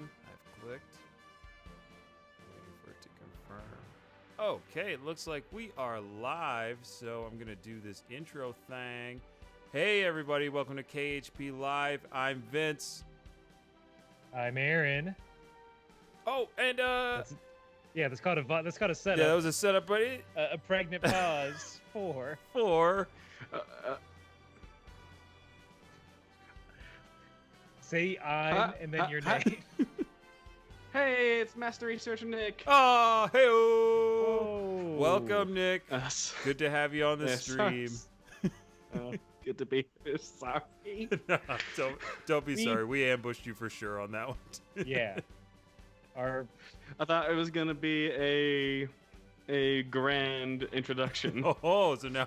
on. I've clicked. Waiting for it to confirm. Okay, it looks like we are live, so I'm going to do this intro thing. Hey, everybody, welcome to KHP Live. I'm Vince. I'm Aaron. Oh, and That's called a setup. yeah, that was a setup, but a pregnant pause for. Say I'm and then your name. Hey, it's Master Researcher Nick. Oh, hey, Whoa. welcome, Nick. Yes. Good to have you on the stream. Good to be here. Sorry. No, don't be sorry. We ambushed you for sure on that one. Yeah. I thought it was gonna be a grand introduction. Oh, so now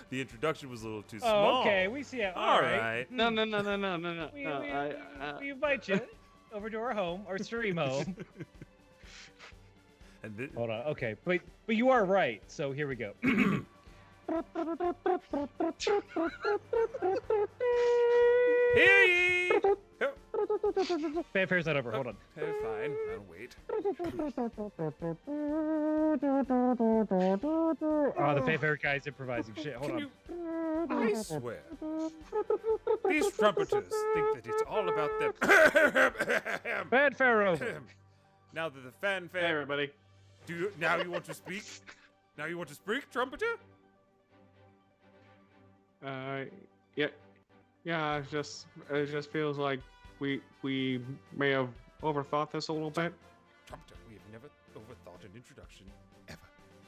the introduction was a little too Oh, small. okay. We see it. All right. No. We invite you over to our home, our stream home. And Hold on. Okay, but you are right. So here we go. Hear ye! Fanfare's not over. Hold on. Okay, fine. I'll wait. Oh, the fanfare guy's improvising shit. Hold on. I swear, these trumpeters think that it's all about them. Fanfare over. Now that the Hey, fanfare. everybody. Now you want to speak? Now you want to speak, trumpeter? Yeah. It just feels like we may have overthought this a little bit. Trumpeter, we have never overthought an introduction, ever.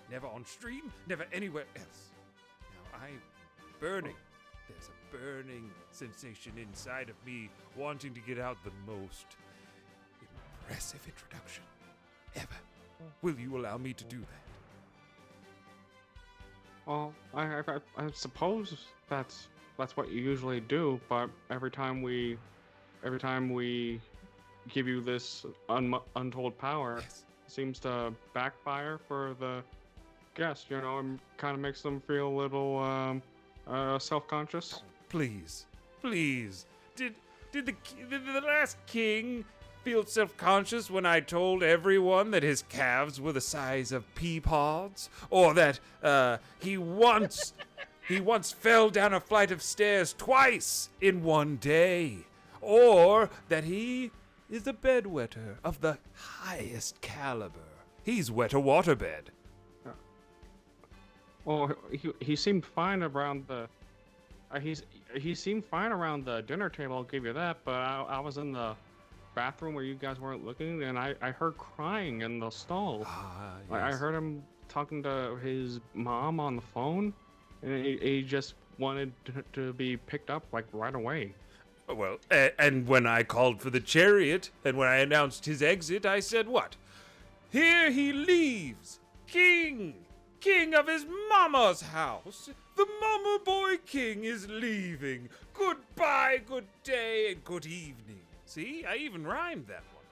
Never on stream, never anywhere else. Now burning. There's a burning sensation inside of me wanting to get out the most impressive introduction ever. Will you allow me to do that? Well, I suppose that's what you usually do, but every time we give you this untold power, Yes. it seems to backfire for the guest. You know, and kind of makes them feel a little self-conscious. Please. Did the last king feel self-conscious when I told everyone that his calves were the size of pea pods, or that he once fell down a flight of stairs twice in one day, or that he is a bedwetter of the highest caliber? He's wet a waterbed. Well, he seemed fine around the. He seemed fine around the dinner table. I'll give you that. But I was in the bathroom where you guys weren't looking, and I heard crying in the stall. I heard him talking to his mom on the phone, and he just wanted to be picked up like right away. Well, and when I called for the chariot, and when I announced his exit, I said what? Here he leaves, king of his mama's house. The mama boy king is leaving. Goodbye, good day, and good evening. See, I even rhymed that one.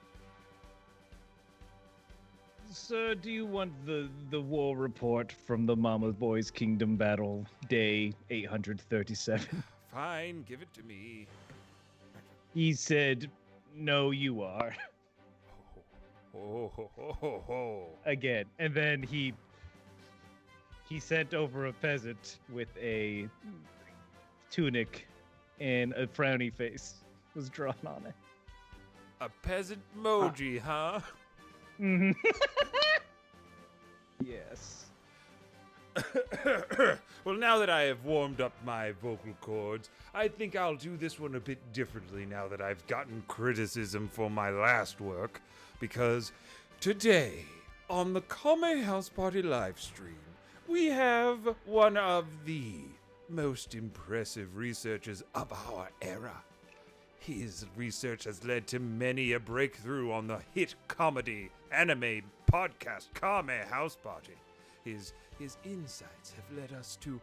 Sir, do you want the war report from the Mama Boy's Kingdom Battle, day 837? Fine, give it to me. He said, "No, you are." Oh. Again, and then he sent over a peasant with a tunic and a frowny face was drawn on it. A peasant emoji, huh? Mm-hmm. Yes. Well, now that I have warmed up my vocal cords, I think I'll do this one a bit differently now that I've gotten criticism for my last work, because today, on the Kame House Party live stream, we have one of the most impressive researchers of our era. His research has led to many a breakthrough on the hit comedy anime podcast Kame House Party. His insights have led us to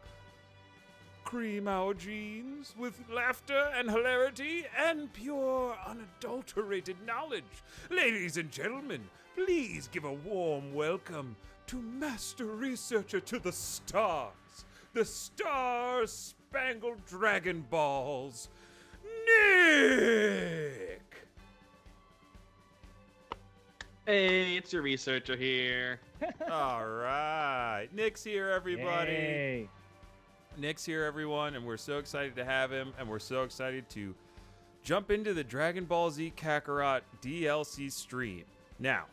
cream our genes with laughter and hilarity and pure, unadulterated knowledge. Ladies and gentlemen, please give a warm welcome to Master Researcher to the Stars, the Star-Spangled Dragon Balls, Nick! Hey, it's your researcher here. All right. Nick's here, everybody. Yay. Nick's here, everyone, and we're so excited to have him, and we're so excited to jump into the Dragon Ball Z Kakarot DLC stream. Now,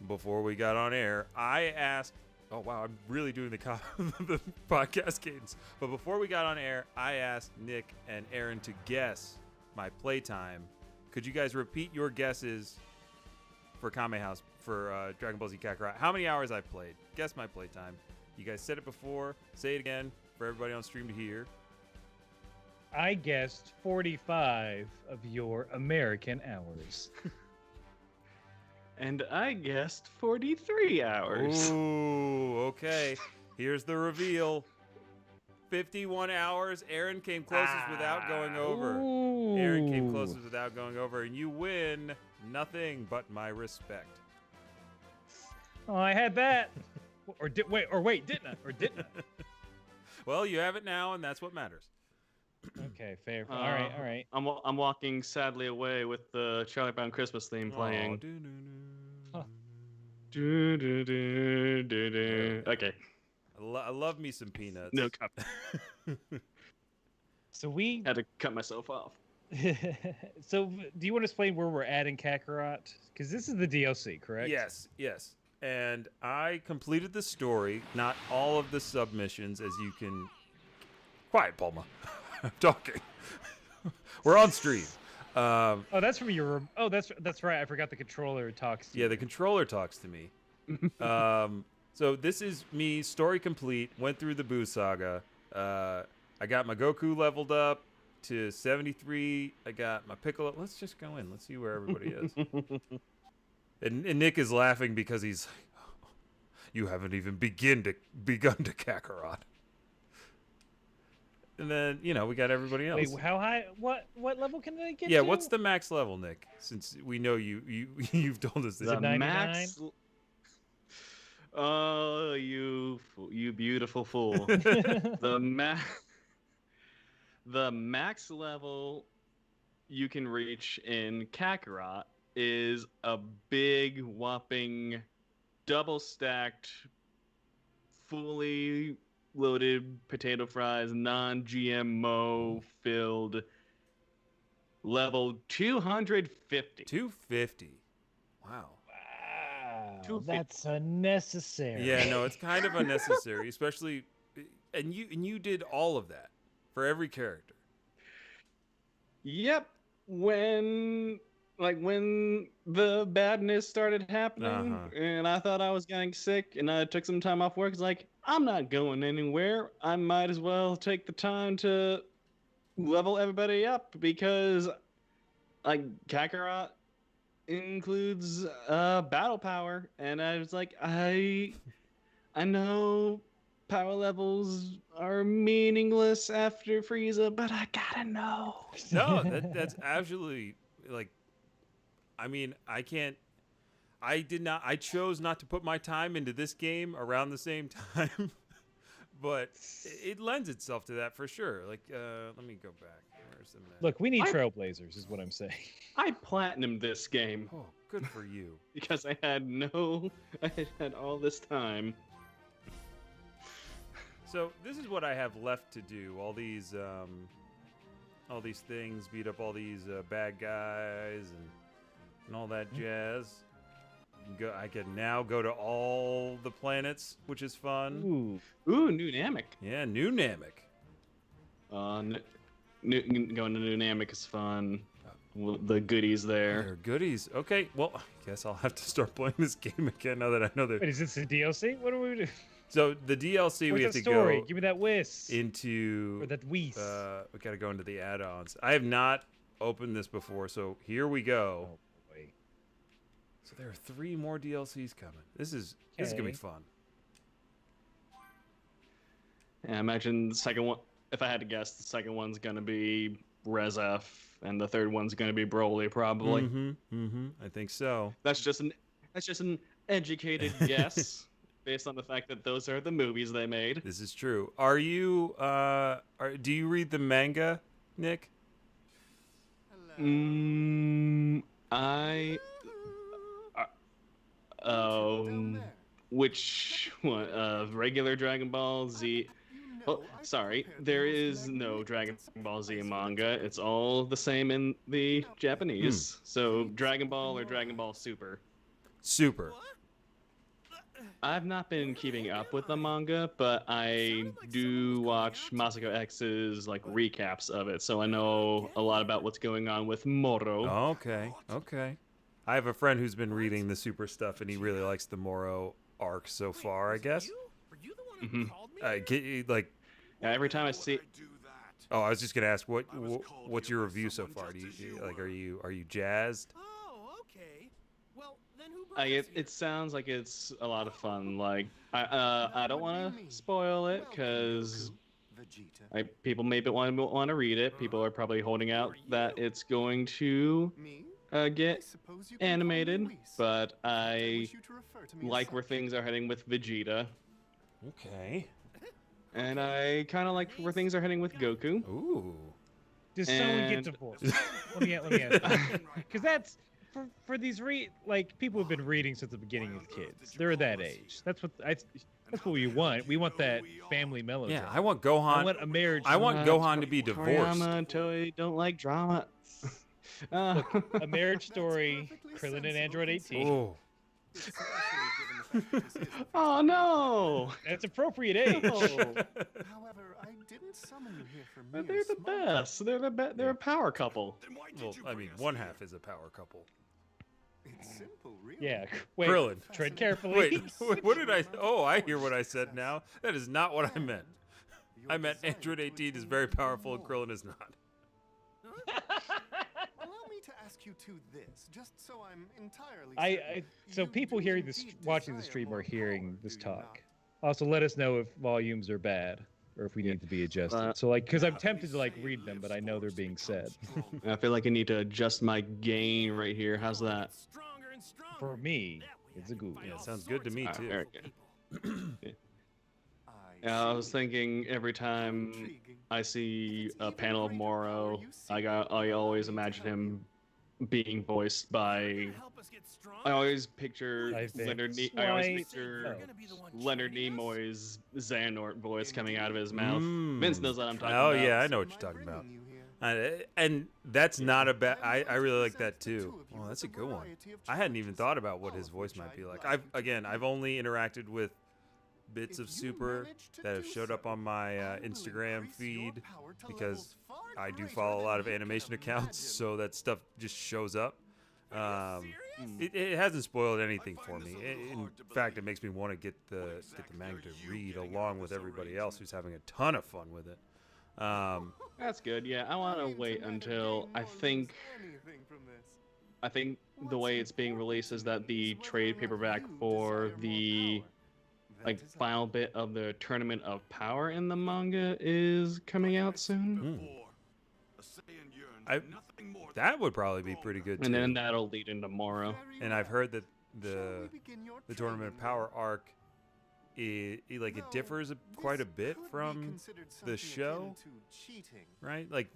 before we got on air, I asked... Oh, wow, I'm really doing the podcast cadence. But before we got on air, I asked Nick and Aaron to guess my playtime. Could you guys repeat your guesses for Kame House, for Dragon Ball Z Kakarot? How many hours I've played? Guess my playtime. You guys said it before. Say it again for everybody on stream to hear. I guessed 45 of your American hours. And I guessed 43 hours. Ooh, okay. Here's the reveal. 51 hours. Aaron came closest without going over. Ooh. Aaron came closest without going over, and you win nothing but my respect. Oh, I had that. Or didn't I? Or didn't I? Well, you have it now, and that's what matters. Okay, fair. All right. I'm walking sadly away with the Charlie Brown Christmas theme playing. Oh, Okay. I love me some peanuts. No cut. So we Had to cut myself off. So do you want to explain where we're at in Kakarot? Because this is the DLC, correct? Yes. And I completed the story, not all of the submissions, as you can... Quiet, Palma. I'm talking. We're on stream. Oh, that's from your... Oh, that's right. I forgot the controller talks to Yeah, you. the controller talks to me. So this is me, story complete, went through the Boo Saga. I got my Goku leveled up to 73. I got my Piccolo. Let's just go in. Let's see where everybody is. And Nick is laughing because he's like, you haven't even begun to Kakarot. And then, we got everybody else. Wait, how high? What level can they get Yeah, to? what's the max level, Nick? Since we know you've told us this. The 99? Oh, you beautiful fool. The max level you can reach in Kakarot is a big whopping double stacked fully loaded potato fries, non-GMO filled level 250. 250. Wow. Wow, 250. that's unnecessary. Yeah, no, it's kind of unnecessary, especially, and you did all of that for every character. Yep. When the badness started happening and I thought I was getting sick and I took some time off work, it's like, I'm not going anywhere. I might as well take the time to level everybody up because Kakarot includes battle power, and I was like, I know power levels are meaningless after Frieza, but I gotta know. No, that's absolutely, I mean, I chose not to put my time into this game around the same time, but it lends itself to that for sure. Let me go back. Where's the map? Look, we need trailblazers, is what I'm saying. I platinumed this game Oh, good for you. because I had all this time. So this is what I have left to do. All these things, beat up all these bad guys and all that jazz. I can now go to all the planets, which is fun. Ooh, new Namek. Yeah, new Namek. Going to new Namek is fun. The goodies there. There are goodies. Okay, well, I guess I'll have to start playing this game again now that I know that. Wait, is this the DLC? What do we do? So the DLC, Where's we have the to story? go Give me that whiz. into. Or that whiz. We got to go into the add-ons. I have not opened this before, so here we go. Oh, boy. So there are 3 more DLCs coming. This is gonna be fun. Yeah, I imagine the second one. If I had to guess, the second one's gonna be Rezef, and the third one's gonna be Broly, probably. I think so. That's just an educated guess based on the fact that those are the movies they made. This is true. Are you? Do you read the manga, Nick? Which one? Regular Dragon Ball Z. Oh, sorry. There is no Dragon Ball Z manga. It's all the same in the Japanese. So Dragon Ball or Dragon Ball Super. Super. I've not been keeping up with the manga, but I do watch Masako X's like recaps of it, so I know a lot about what's going on with Moro. Okay. I have a friend who's been reading the Super stuff, and he really likes the Moro arc so far, I guess. Like, Yeah, every time I see, oh, I was just gonna ask, what's your review so far? Do you like, are you jazzed? it sounds like it's a lot of fun. Like I don't want to spoil it because people maybe want to read it. People are probably holding out that it's going to get animated, but I like where things are heading with Vegeta. Okay. And I kind of like where things are heading with Goku. Ooh. Does someone get divorced? let me ask. Because that's for these people who've been reading since the beginning as kids. They're that age. That's what we want. We want that family melodrama. Yeah, I want Gohan. I want a marriage. I want Gohan to be divorced. Toriyama and Toei don't like drama. Look, a marriage story. Krillin and Android 18. Oh. Oh no! That's appropriate age. However, I didn't summon you here for But mere they're the small best. They're a power couple. Well, I mean, one half is a power couple. It's simple, really. Yeah. Wait. Krillin. Tread carefully. Wait, what did I? Oh, I hear what I said now. That is not what I meant. I meant Android 18 is very powerful and Krillin is not. Allow me to ask you to this, just so I'm entirely So people hearing this, watching the stream, are hearing this talk. Also, let us know if volumes are bad or if we need to be adjusted. So, because I'm tempted to read them, but I know they're being said. I feel like I need to adjust my gain right here. How's that? For me, it's a good. Yeah, sounds good to me too. There we go. I was thinking every time I see a panel of Moro, I always imagine him being voiced by. I always picture Leonard Nimoy's Xehanort voice coming out of his mouth. Vince knows what I'm talking about. Oh yeah, I know what you're talking about. And that's not a bad. I really like that too. Well, that's a good one. I hadn't even thought about what his voice might be like. I've only interacted with bits of Super that have showed up on my Instagram feed because I do follow a lot of animation accounts, so that stuff just shows up. It hasn't spoiled anything for me. In fact, it makes me want to get the manga to read along with everybody else who's having a ton of fun with it. That's good. Yeah, I want to wait until I think the way it's being released is that the trade paperback for the final bit of the Tournament of Power in the manga is coming out soon. That would probably be pretty good too. And then that'll lead into Moro. And I've heard that the Tournament of Power arc it differs quite a bit from the show, right? Like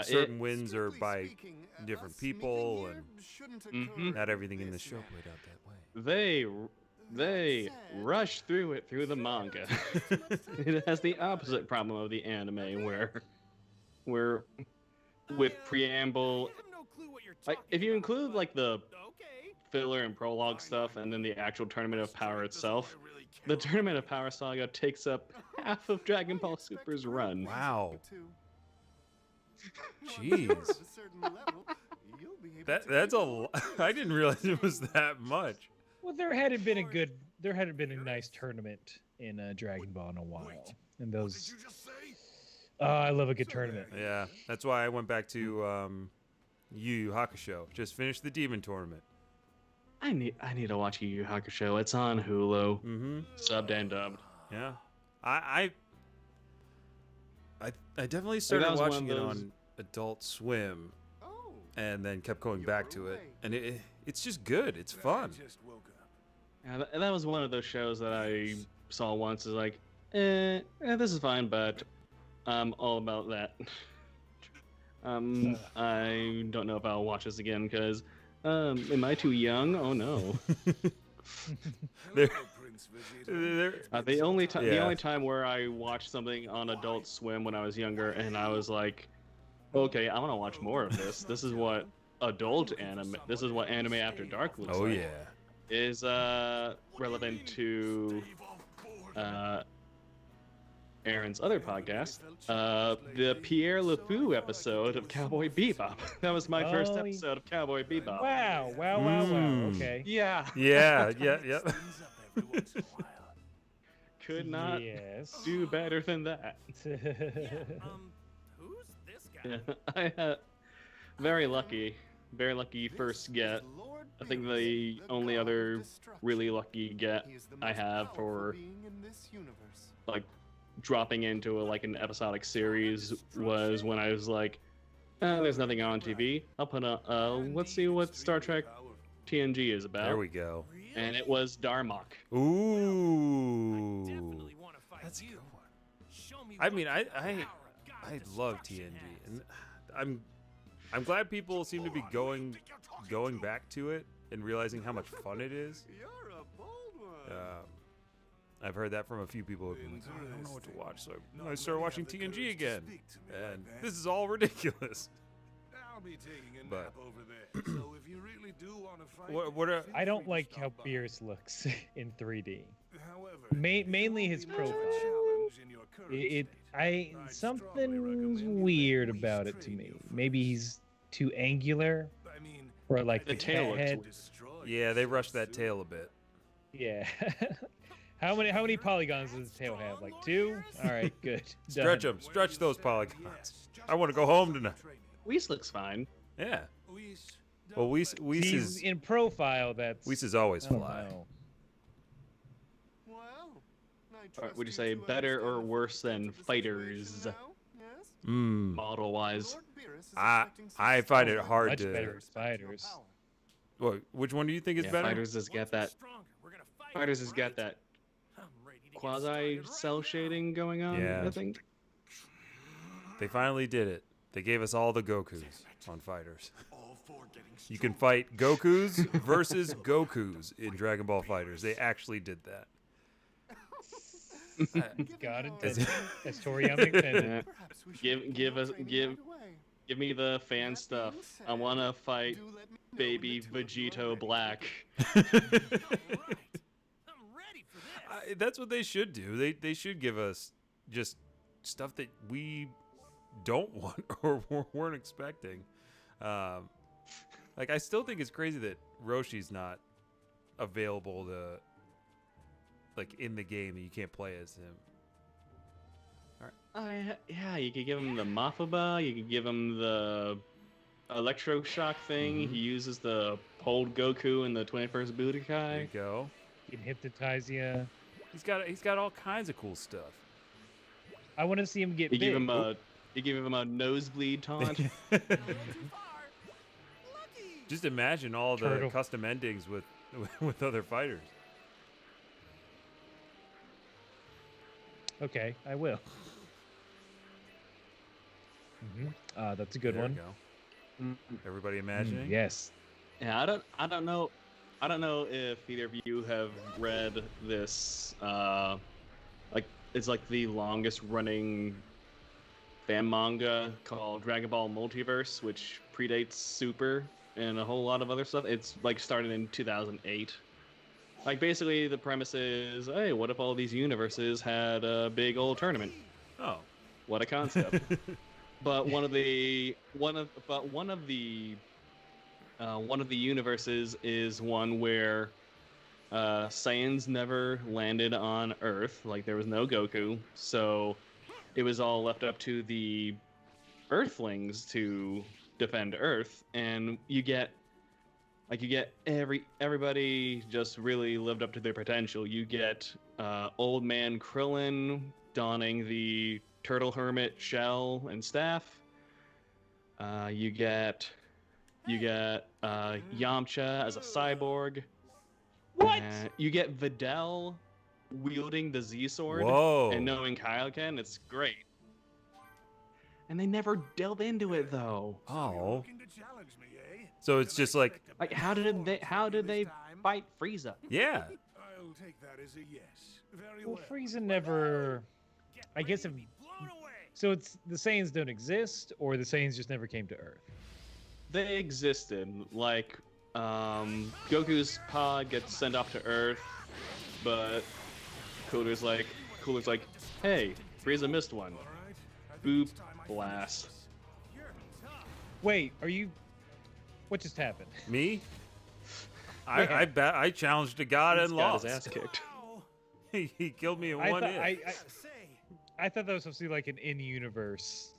certain wins are by different people, and not everything in the show played out that way. They rush through it through the manga. It has the opposite problem of the anime, where with preamble, if you include the filler and prologue stuff, and then the actual Tournament of Power itself, the Tournament of Power saga takes up half of Dragon Ball Super's run. Wow. Jeez. That's a lot. I didn't realize it was that much. Well, there hadn't been a nice tournament in Dragon Ball in a while, and those. I love a good tournament. Yeah, that's why I went back to Yu Yu Hakusho. Just finished the Demon Tournament. I need to watch Yu Yu Hakusho. It's on Hulu, subbed and dubbed. Yeah, I definitely started watching it on Adult Swim, and then kept going back to it, and it's just good. It's fun. Yeah, that was one of those shows that I saw once. Is this is fine, but I'm all about that. I don't know if I'll watch this again because am I too young? Oh no. They're- The only time Yeah. where I watched something on Adult Swim when I was younger, and I was like, okay, I want to watch more of this. This is what adult anime. This is what Anime After Dark looks Oh like. yeah. Is relevant to Aaron's other podcast, the Pierre LeFou episode of Cowboy Bebop. That was my first Oh, episode of Cowboy Bebop. Wow. Mm. Okay. Yeah. Yeah. Could not Yes. do better than that. Who's this guy? Yeah, I very lucky first get. I think the only other really lucky get I have for like dropping into an episodic series was when I was like, there's nothing on TV. I'll put let's see what Star Trek TNG is about. There we go. And it was Darmok. Ooh. Definitely want to fight That's a you. good one. Show me I what mean, power I I've got love this TNG, much and I'm glad people seem to be going back to it and realizing how much fun it is. You're a bold one. I've heard that from a few people who've been like, "Oh, I don't know what to watch, so I started watching TNG again, and this is all ridiculous." I'll be taking a But- nap over there. So if you really do want to fight, What are, I don't like how Pierce looks in 3D. however, Mainly his if you want a profile. challenge in your current state, Something's weird about it to me. Maybe he's too angular, I mean, or like The the tail cat looks head. weird. destroy yeah, they rushed that tail a bit. Yeah. How many polygons does his tail have? Like 2? All right, good. Stretch Done. them, stretch those polygons. I want to go home tonight. Weiss looks fine. Yeah. Whis, Well, Weiss He's is in profile. That's always I don't fly. know. Well, I Or trust would you you say to better or understand worse the than situation Fighters now, yes? model wise? Lord Beerus is I expecting some I find it strong hard Much to. better than Spiders. power. Well, which one do you think is Yeah, better? Fighters has got that. stronger. We're gonna fight. Fighters has got that I'm ready to get quasi started right cell now. shading going on. Yeah. I think. They finally did it. They gave us all the Gokus on Fighters. all four getting You can fight Gokus versus Gokus in Dragon Ball Fighters. They actually did that. God Is intended. it- As Toriyama intended. Yeah. Perhaps we should Give- begin give us- training give- right away. Give me the fan stuff. I want to fight Do let me know baby when the two of you are Vegito ready. Black. All right. I'm ready for this. That's what they should do. They should give us just stuff that we don't want or weren't expecting. Like I still think it's crazy that Roshi's not available to like in the game. You can't play as him. Yeah, you could give him the Mafuba. You could give him the electroshock thing. He uses the Hold Goku in the 21st There you Budokai. go. Can hypnotize you. He's got all kinds of cool stuff. I want to see him get You big. give him a nosebleed taunt. Just imagine all the Turtle. custom endings with other fighters. Okay, I will. That's a good There one. we go. Everybody imagining? Yes. Yeah, I don't know if either of you have read this. It's like the longest running fan manga called Dragon Ball Multiverse, which predates Super and a whole lot of other stuff. It's like started in 2008. Like basically the premise is, hey, what if all these universes had a big old tournament? Oh. What a concept. But one of the universes is one where Saiyans never landed on Earth. Like there was no Goku, so it was all left up to the Earthlings to defend Earth, and you get everybody just really lived up to their potential. You get old man Krillin donning the turtle hermit shell and staff. You get Yamcha as a cyborg. What? You get Videl wielding the Z sword Whoa. and knowing Kaioken. It's great. And they never delve into it though. Oh. looking to challenge me, eh? So it's just like Like how did they fight Frieza. Yeah. I'll take that as a yes. Very Well, well. Frieza never. I guess if. So it's the Saiyans don't exist, or the Saiyans just never came to Earth. They existed. Like, Goku's pod gets sent off to Earth, but Cooler's like, hey, Frieza missed one. All right. I think Boop, it's time I blast. Wait, are you? What just happened? Me? I bet I challenged a god and He's got lost. his ass kicked. He killed me in I one thought hit. I thought that was supposed to be like an in-universe,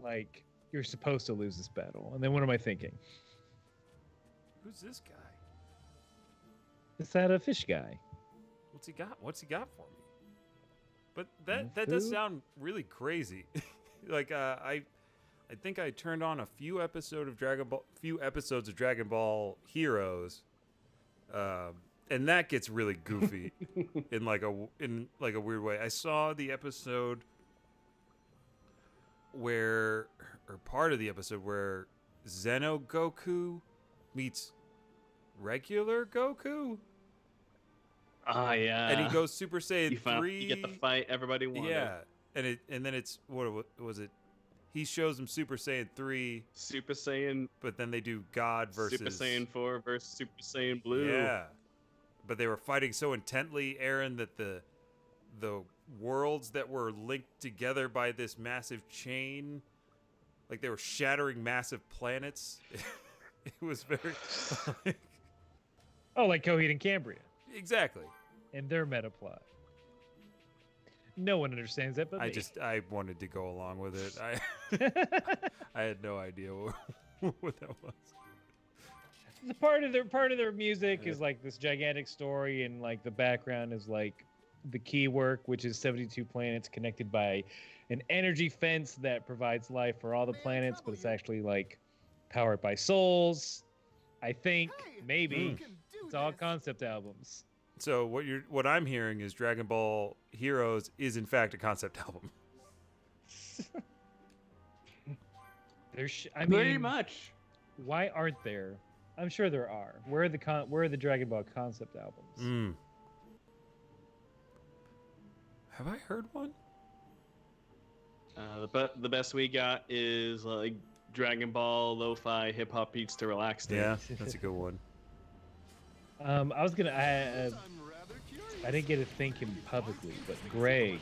like you're supposed to lose this battle. And then what am I thinking? Who's this guy? Is that a fish guy? What's he got? What's he got for me? But that does Food? sound really crazy. Like I think I turned on a few episodes of Dragon Ball Heroes, and that gets really goofy in like a weird way. I saw the episode where, or part of the episode where Zeno Goku meets regular Goku. Ah, yeah. And he goes Super Saiyan You 3. You get the fight everybody wanted. Yeah, and then it's what was it? He shows him Super Saiyan 3, Super Saiyan, but then they do God versus Super Saiyan 4 versus Super Saiyan Blue. Yeah, but they were fighting so intently, Aaron, that the worlds that were linked together by this massive chain, like they were shattering massive planets. It was very Oh, like Coheed and Cambria exactly. and their meta plot. No one understands that, but me. I wanted to go along with it. I had no idea what that was. The part of their music is like this gigantic story, and like the background is like the key work, which is 72 planets connected by an energy fence that provides life for all the planets, but it's actually like powered by souls. I think maybe it's all concept albums. So what I'm hearing is Dragon Ball Heroes is in fact a concept album. I Pretty mean, much. why aren't there? I'm sure there are. Where are the Dragon Ball concept albums? Have I heard one? The best we got is like Dragon Ball lo-fi hip hop beats to relax to. Yeah, that's a good one. I was gonna. I didn't get to thank him publicly, but Greg,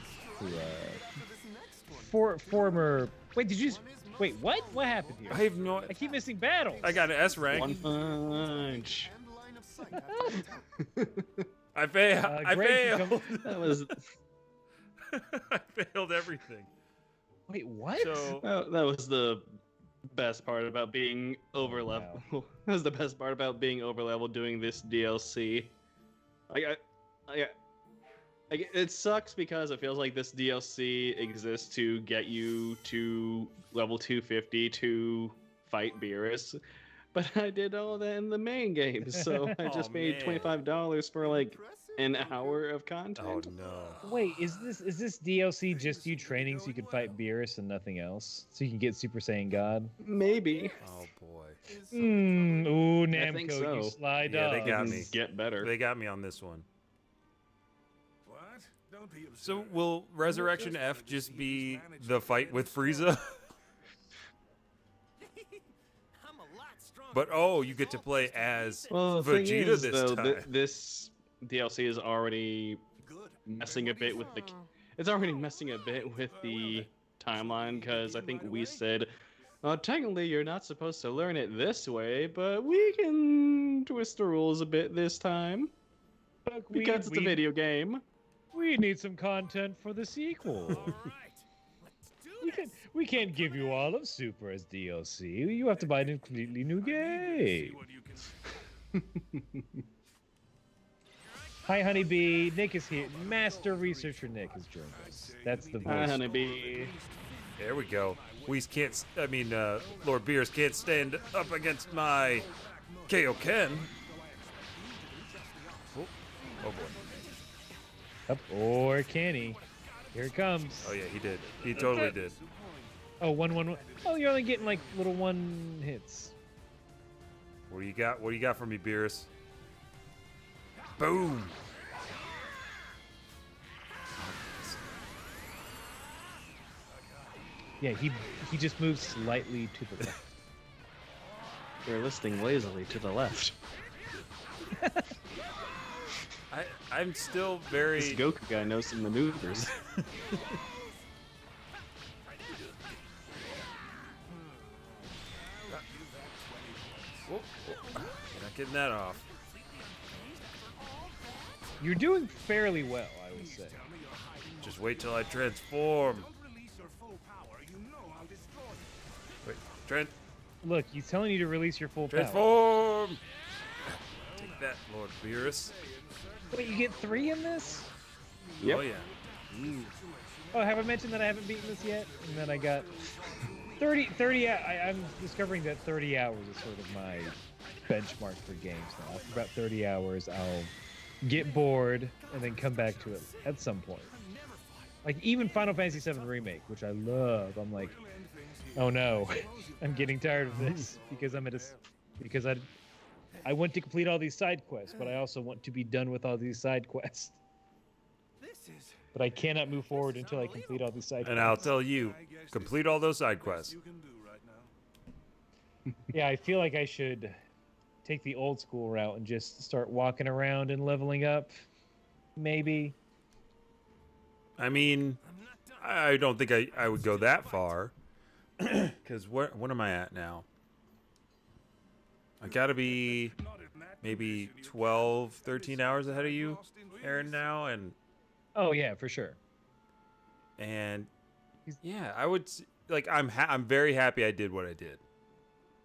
who former. Wait, did you? Wait, what? What happened here? I have no. I keep missing battles. I got an S rank. One punch. I failed. I Greg, failed. That was I failed everything. Wait, what? So that was the best part about being over level. That was the best part about being over level doing this DLC. It sucks because it feels like this DLC exists to get you to level 250 to fight Beerus, but I did all that in the main game, so I just paid $25 for like an hour of content. oh no. Wait, is this DLC just you training so you can fight Beerus and nothing else? So you can get Super Saiyan God? Maybe. Oh boy. Ooh, I think Namco, so. you sly Yeah, they dog. got me. Get better. They got me on this one. What? Don't be absurd. So will Resurrection F just be the fight with Frieza? I'm a lot stronger. But oh, you get to play as Well, the thing Vegeta is, this though, time. this DLC is already Good. messing a bit with the. It's already messing a bit with the timeline because I think we said, technically you're not supposed to learn it this way, but we can twist the rules a bit this time Look, because it's a video game. We need some content for the sequel. All right, let's do this. We can't give you all of Super as DLC. You have to buy a completely new game. What you can Hi, Honeybee. Nick is here. Master Researcher Nick has joined us. That's the Hi, voice. Honeybee. There we go. Whis can't. Lord Beers can't stand up against my Kaioken. Oh boy. Up, or can he? Here it comes. Oh yeah, he did. He totally did. Oh, 1-1-1. Oh, you're only getting like little one hits. What do you got? What do you got for me, Beerus? Boom. Yeah, he just moves slightly to the left. You're listening lazily to the left. I'm still This very. Goku guy knows some maneuvers. Whoa, whoa. You're not getting that off. You're doing fairly well, I would say. Just wait till I transform. Don't release your full power. You know I'll destroy you. Wait, Trent, Look, he's telling you to release your full power. transform. Take that, Lord Beerus. Wait, you get 3 in this? Yep. Oh yeah. Oh, have I mentioned that I haven't beaten this yet? And then I got 30. I'm discovering that 30 hours is sort of my benchmark for games now. After about 30 hours, I'll get bored and then come back to it at some point. Like even Final Fantasy VII Remake, which I love. I'm like, oh no, I'm getting tired of this because I want to complete all these side quests, but I also want to be done with all these side quests. But I cannot move forward until I complete all these side quests. And I'll tell you, complete all those side quests. You can do right now. Yeah, I feel like I should take the old school route and just start walking around and leveling up. Maybe. I mean, I don't think I would go that far. Because what am I at now? I gotta be maybe 12, 13 hours ahead of you, Aaron, now. Oh yeah, for sure. And yeah, I would, like, I'm very happy I did what I did.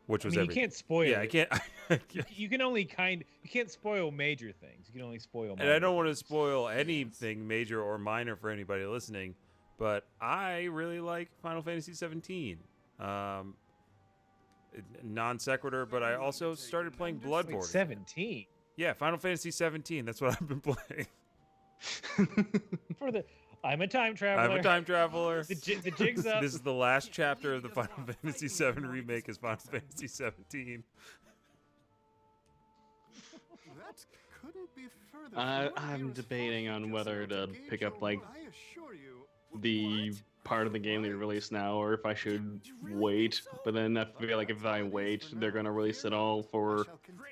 Which was you everything. can't spoil Yeah, it. I can't. You can only you can't spoil major things. You can only spoil minor And I don't want to things. spoil anything major or minor for anybody listening, but I really like Final Fantasy 17. Non sequitur, but I also started playing Wait, Bloodborne. 17. Yeah, Final Fantasy 17. That's what I've been playing. I'm a time traveler. I'm a time traveler. The jig's up. This is the last chapter of the Final Fantasy 7 remake. Is Final Fantasy 17. That couldn't be further from what I'm Beerus debating thought on just whether so to gauge pick up, your like, work. I assure you. the What? part of the game they release now, or if I should wait. But then I feel like if I wait, they're gonna release it all for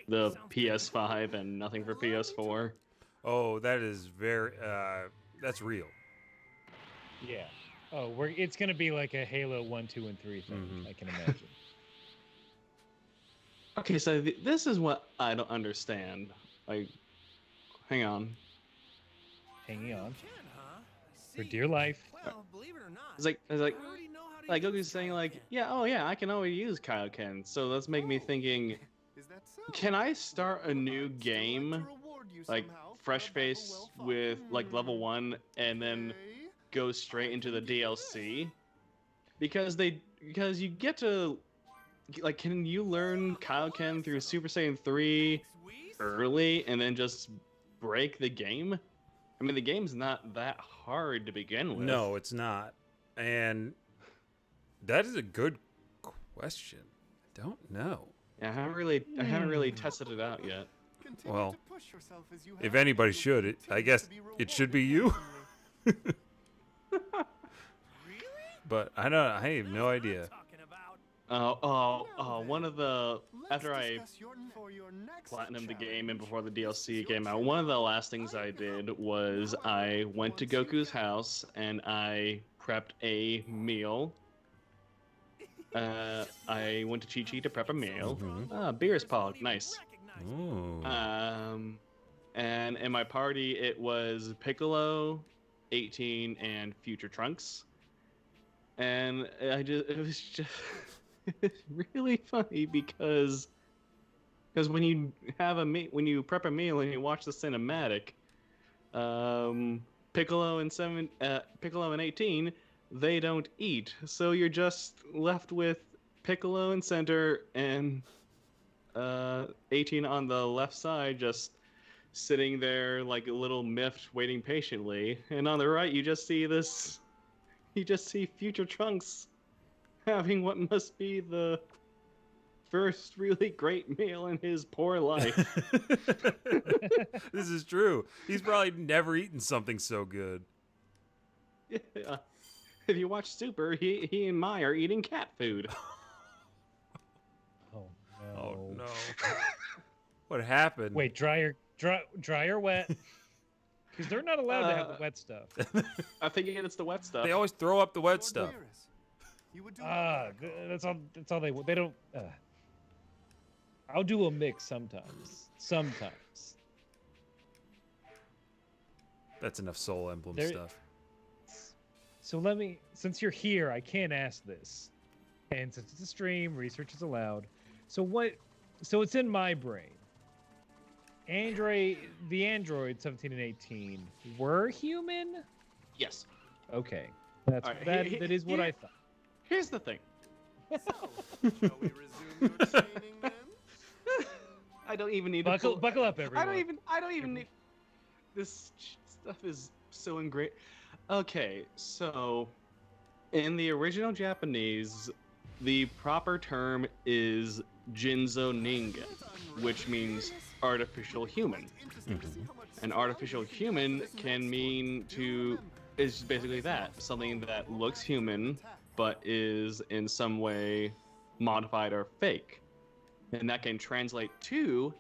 the PS5 and nothing for PS4. Oh, that is very. That's real. Yeah. Oh, it's gonna be like a Halo 1, 2, and 3 thing. Mhm. I can imagine. Okay, so this is what I don't understand. Like, hang on. Hanging on Can, huh? I for see. dear life. Well, believe it or not, It's like I already know how to like use Goku's saying like, Kakarot. yeah, oh yeah, I can always use Kaioken. So that's make me thinking, Is that so? can I start a new I'd still like to game, reward you like somehow for fresh a battle face well fought. with like level 1 and then Okay. go straight into the DLC? Because you get to, like, can you learn Kaioken through Super Saiyan 3 Sweet. early and then just break the game? I mean, the game's not that hard to begin with. No, it's not. And that is a good question. I don't know. I haven't really tested it out yet. Continue Well, to push yourself as you if have anybody to, should, I continues guess to be it should be rewarded you. accordingly. But I have no idea. Talking about. One of the Let's after I discuss for your next platinum the game challenge. and before the DLC came out, one of the last things I did was I went to Goku's house and I prepped a meal. I went to Chi Chi to prep a meal. Mhm. Beer's Pog, nice. Ooh. And in my party it was Piccolo, 18, and Future Trunks. And it was just really funny because when you when you prep a meal and you watch the cinematic, Piccolo and 18, they don't eat, so you're just left with Piccolo in center and 18 on the left side, just sitting there like a little miffed, waiting patiently. And on the right, you just see Future Trunks having what must be the first really great meal in his poor life. This is true. He's probably never eaten something so good. Yeah. If you watch Super, he and Mai are eating cat food. Oh no. Oh no. What happened? Wait, dry or wet? Because they're not allowed to have the wet stuff. I think it's the wet stuff. They always throw up the wet Lord stuff. Beerus, you would do That's all. That's all they want. They don't. I'll do a mix sometimes. Sometimes. That's enough Soul Emblem There- stuff. So let me. Since you're here, I can't ask this, and since it's a stream, research is allowed. So what? So it's in my brain. The android 17 and 18 were human. Yes. Okay, that's All right, that is what I thought. Here's the thing. Shall we resume your training then? I don't even need Buckle to up, everyone. I don't even need. This stuff is so ingrained. Okay, so in the original Japanese, the proper term is Jinzo Ninga, which means artificial human. An artificial human can mean is basically that, something that looks human but is in some way modified or fake. And that can translate to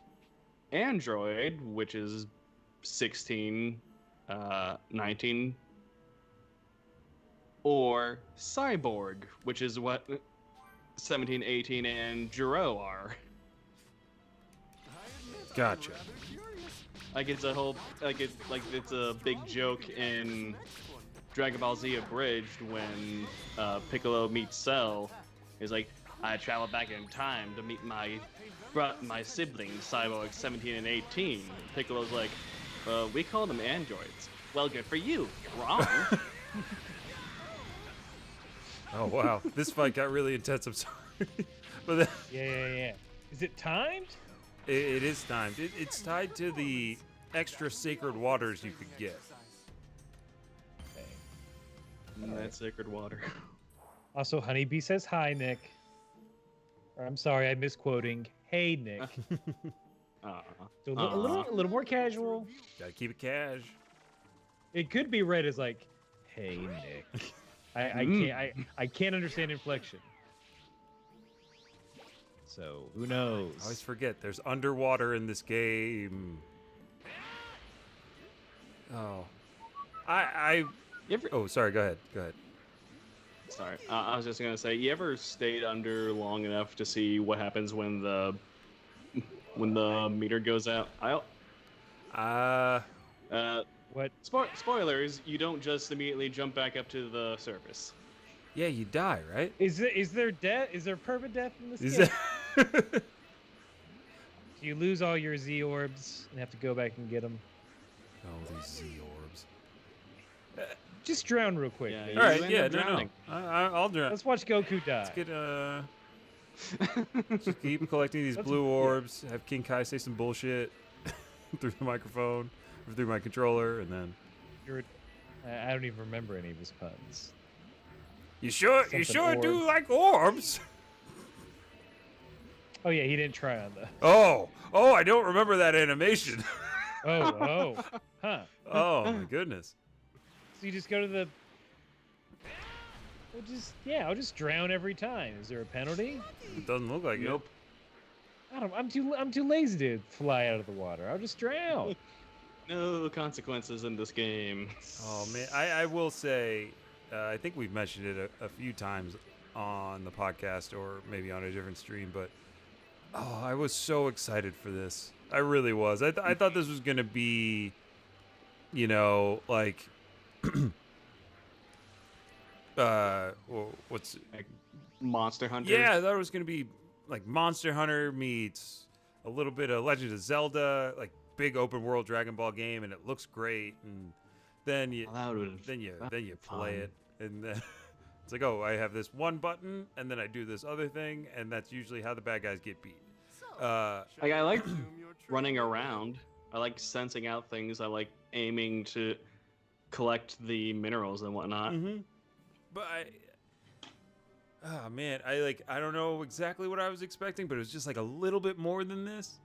android, which is 16, 19, or cyborg, which is what 17, 18, and Jiro are. Gotcha. Like it's a whole, it's a big joke in Dragon Ball Z Abridged when Piccolo meets Cell. He's like, I traveled back in time to meet my siblings, Cyborg 17 and 18. Piccolo's like, we call them androids. Well, good for you. Wrong. Oh wow, this fight got really intense. I'm sorry, but Yeah. Is it timed? it is timed. It's tied to the extra sacred waters you could get. That's sacred water. Also, Honeybee says hi, Nick. Or, I'm sorry, I'm misquoting. Hey, Nick. So a little more casual. Gotta keep it cash. It could be read as like, "Hey, Nick." I can't understand inflection. So who knows? I always forget there's underwater in this game. Oh, Oh, sorry. Go ahead. Sorry, I was just gonna say, you ever stayed under long enough to see what happens when the meter goes out? What? Spoilers! You don't just immediately jump back up to the surface. Yeah, you die, right? Is there death? Is there perma death in this Is game? that? You lose all your Z orbs and have to go back and get them. Oh, these Z orbs. Just drown real quick. Yeah, baby. you All right, end yeah, up drowning. I'll drown. Let's watch Goku die. Let's get just keep collecting these blue orbs. Have King Kai say some bullshit through the microphone, or through my controller, and then. I don't even remember any of his puns. You sure Something do orb. like orbs? Oh yeah, he didn't try on the. Oh, I don't remember that animation. Oh, huh. Oh my goodness. So you just go to the. I'll just drown every time. Is there a penalty? It doesn't look like Nope. I'm too lazy to fly out of the water. I'll just drown. No consequences in this game. it. Oh man, I will say, I think we've mentioned it a few times on the podcast or maybe on a different stream, but I was so excited for this. I really was. I thought this was gonna be, like. What's Like Monster Hunter. Yeah, I thought it was gonna be like Monster Hunter meets a little bit of Legend of Zelda, like big open world Dragon Ball game, and it looks great. And then you play it, and then it's like, oh, I have this one button, and then I do this other thing, and that's usually how the bad guys get beat. Like I like running around. I like sensing out things. I like aiming to collect the minerals and whatnot. Mm-hmm. But Oh man, I don't know exactly what I was expecting, but it was just like a little bit more than this.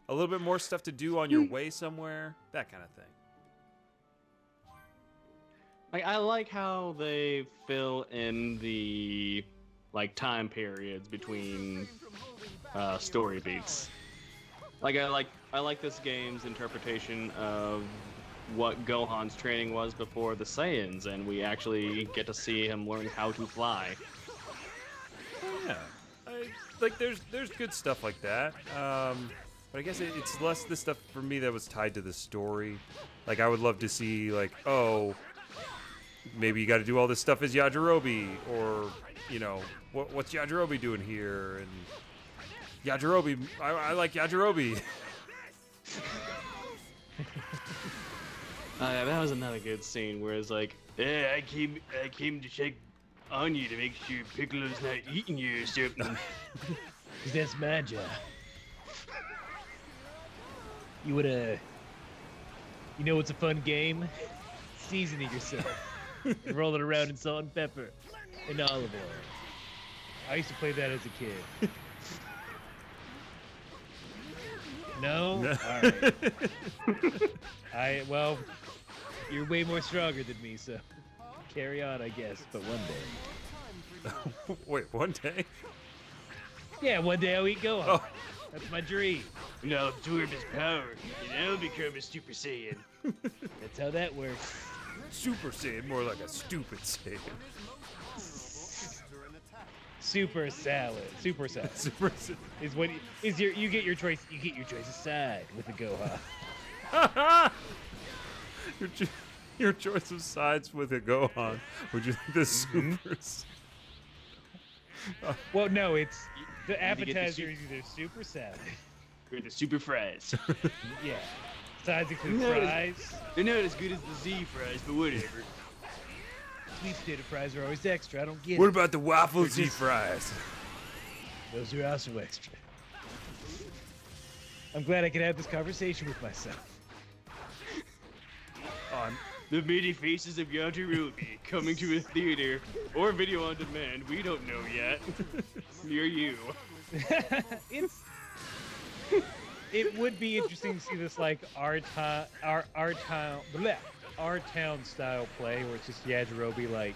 A little bit more stuff to do on your way somewhere, that kind of thing. Like, I like how they fill in the like time periods between story beats. Like I like this game's interpretation of what Gohan's training was before the Saiyans, and we actually get to see him learn how to fly. Oh, yeah, there's good stuff like that. But I guess it's less the stuff for me that was tied to the story. Like I would love to see like, oh, maybe you got to do all this stuff as Yajirobe, or you know, what's Yajirobe doing here? And Yajirobe, I like Yajirobe. Yeah, that was another good scene where it's like, yeah, I came to check on you to make sure Piccolo's not eating you or something. That's my job. You would you know what's a fun game? Seasoning yourself and roll it around in salt and pepper and olive oil. I used to play that as a kid. No? Alright. Well, you're way more stronger than me, so carry on, I guess, but one day. Wait, one day? Yeah, one day I'll eat Gohan. Oh. That's my dream. And I'll absorb his power, and I'll become a Super Saiyan. That's how that works. Super Saiyan, more like a stupid Saiyan. Super salad. Super salad. Super Saiyan. Is what is your you get your choice. You get your choice aside with the Gohan. Your choice of sides with a Gohan. Would you think the Super? Well, no, it's the get the appetizer is either super salad. Or the Super Fries. Yeah. Sides include No, it's- fries. They're not as good as the Z Fries, but whatever. Sweet potato fries are always extra. I don't get What it. about the waffle Z fries? Those are also extra. I'm glad I could have this conversation with myself. The many faces of Yajirobe coming to a theater or video on demand. We don't know yet. Near you. It would be interesting to see this like our town style play where it's just Yajirobe like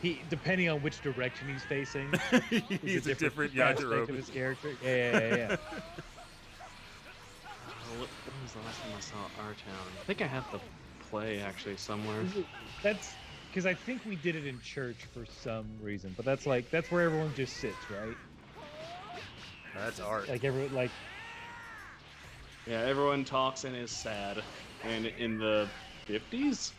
he depending on which direction he's facing. He's a different aspect Yajirobe. of his character. Yeah. When was the last time I saw Our Town? I think I have the play actually somewhere. That's because I think we did it in church for some reason, but that's where everyone just sits, right? That's art. Like everyone like. Yeah, everyone talks and is sad. And in the 50s?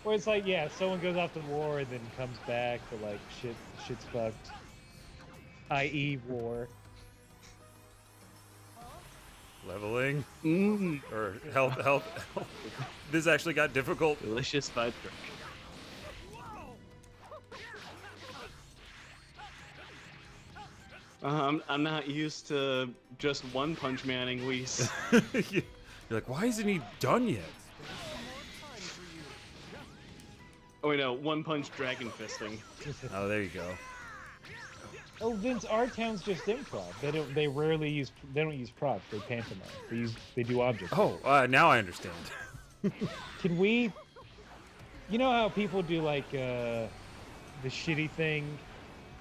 Where it's like, yeah, someone goes off to war and then comes back, but like shit's fucked. I.e. war. Leveling. Or health. This actually got difficult. Delicious vibe trick. I'm not used to just one punch manning Whis. You're like, why isn't he done yet? Oh wait, no, one punch dragon fisting. Oh, there you go. Oh, Vince, our town's just improv. They don't use props. They pantomime. They do objects. Oh, now I understand. Can we? You know how people do like the shitty thing,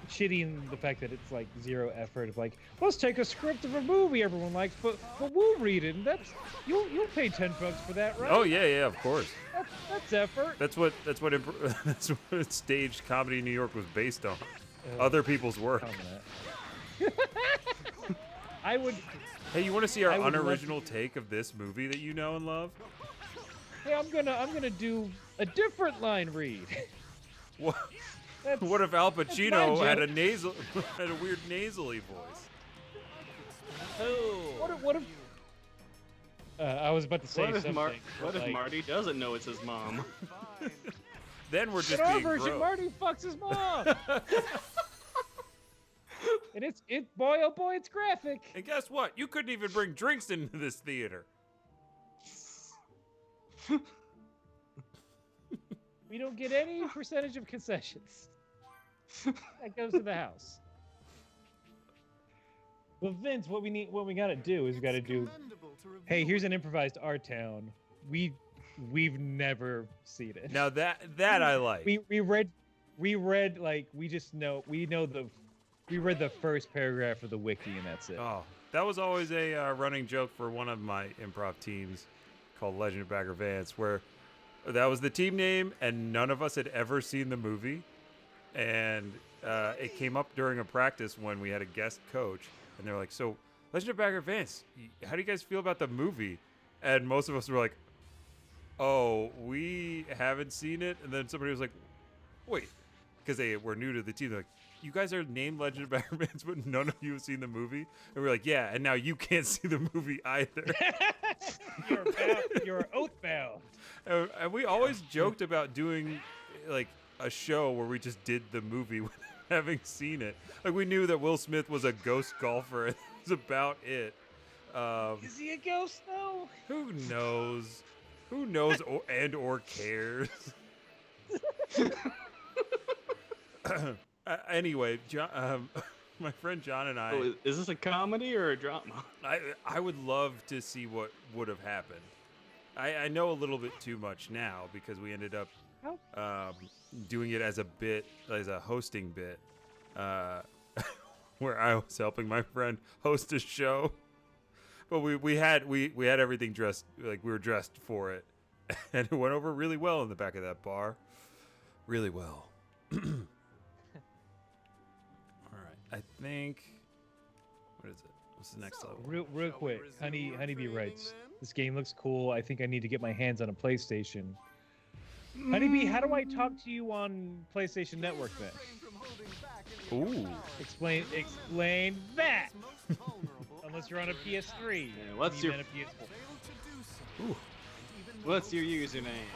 shitty in the fact that it's like zero effort of like, let's take a script of a movie everyone likes, but we'll read it, and that's you'll pay $10 for that, right? Oh yeah, of course. That's effort. That's what that's what staged comedy in New York was based on. Other people's work. I would. Hey, you want to see our I would unoriginal take of this movie that you know and love? Hey, I'm gonna do a different line read. What? That's- What if Al my Pacino had joke. had a weird nasally voice? What if? I was about to say What if, something. what if like, Marty doesn't know it's his mom? Then we're just in our being version, gross. Marty fucks his mom. And boy oh boy, it's graphic. And guess what? You couldn't even bring drinks into this theater. We don't get any percentage of concessions. That goes to the house. Well, Vince, what we gotta do is we gotta do. Hey, here's an improvised art town. We've never seen it. Now that I like. We read like we read the first paragraph of the wiki and that's it. Oh, that was always a running joke for one of my improv teams called Legend of Bagger Vance, where that was the team name and none of us had ever seen the movie. And it came up during a practice when we had a guest coach and they're like, so Legend of Bagger Vance, how do you guys feel about the movie? And most of us were like, oh, we haven't seen it. And then somebody was like, wait, because they were new to the team. They're like, you guys are named Legend of Bagger Vance, but none of you have seen the movie. And we're like, yeah, and now you can't see the movie either. You're oath bound. And we always joked about doing like a show where we just did the movie without having seen it. Like we knew that Will Smith was a ghost golfer. And that was about it. Is he a ghost though? Who knows? Who knows or cares? Anyway, John, my friend John and I. Oh, is this a comedy or a drama? I would love to see what would have happened. I know a little bit too much now because we ended up doing it as a bit, as a hosting bit, where I was helping my friend host a show. But we had everything dressed, like we were dressed for it, and it went over really well in the back of that bar, really well. All right, I think. What is it? What's the next level? Real quick, Honeybee writes, this game looks cool. I think I need to get my hands on a PlayStation. Honeybee, how do I talk to you on PlayStation Network then? Ooh. Explain that. Unless you're on a PS3. Yeah, what's your a PS4? Ooh. What's your username?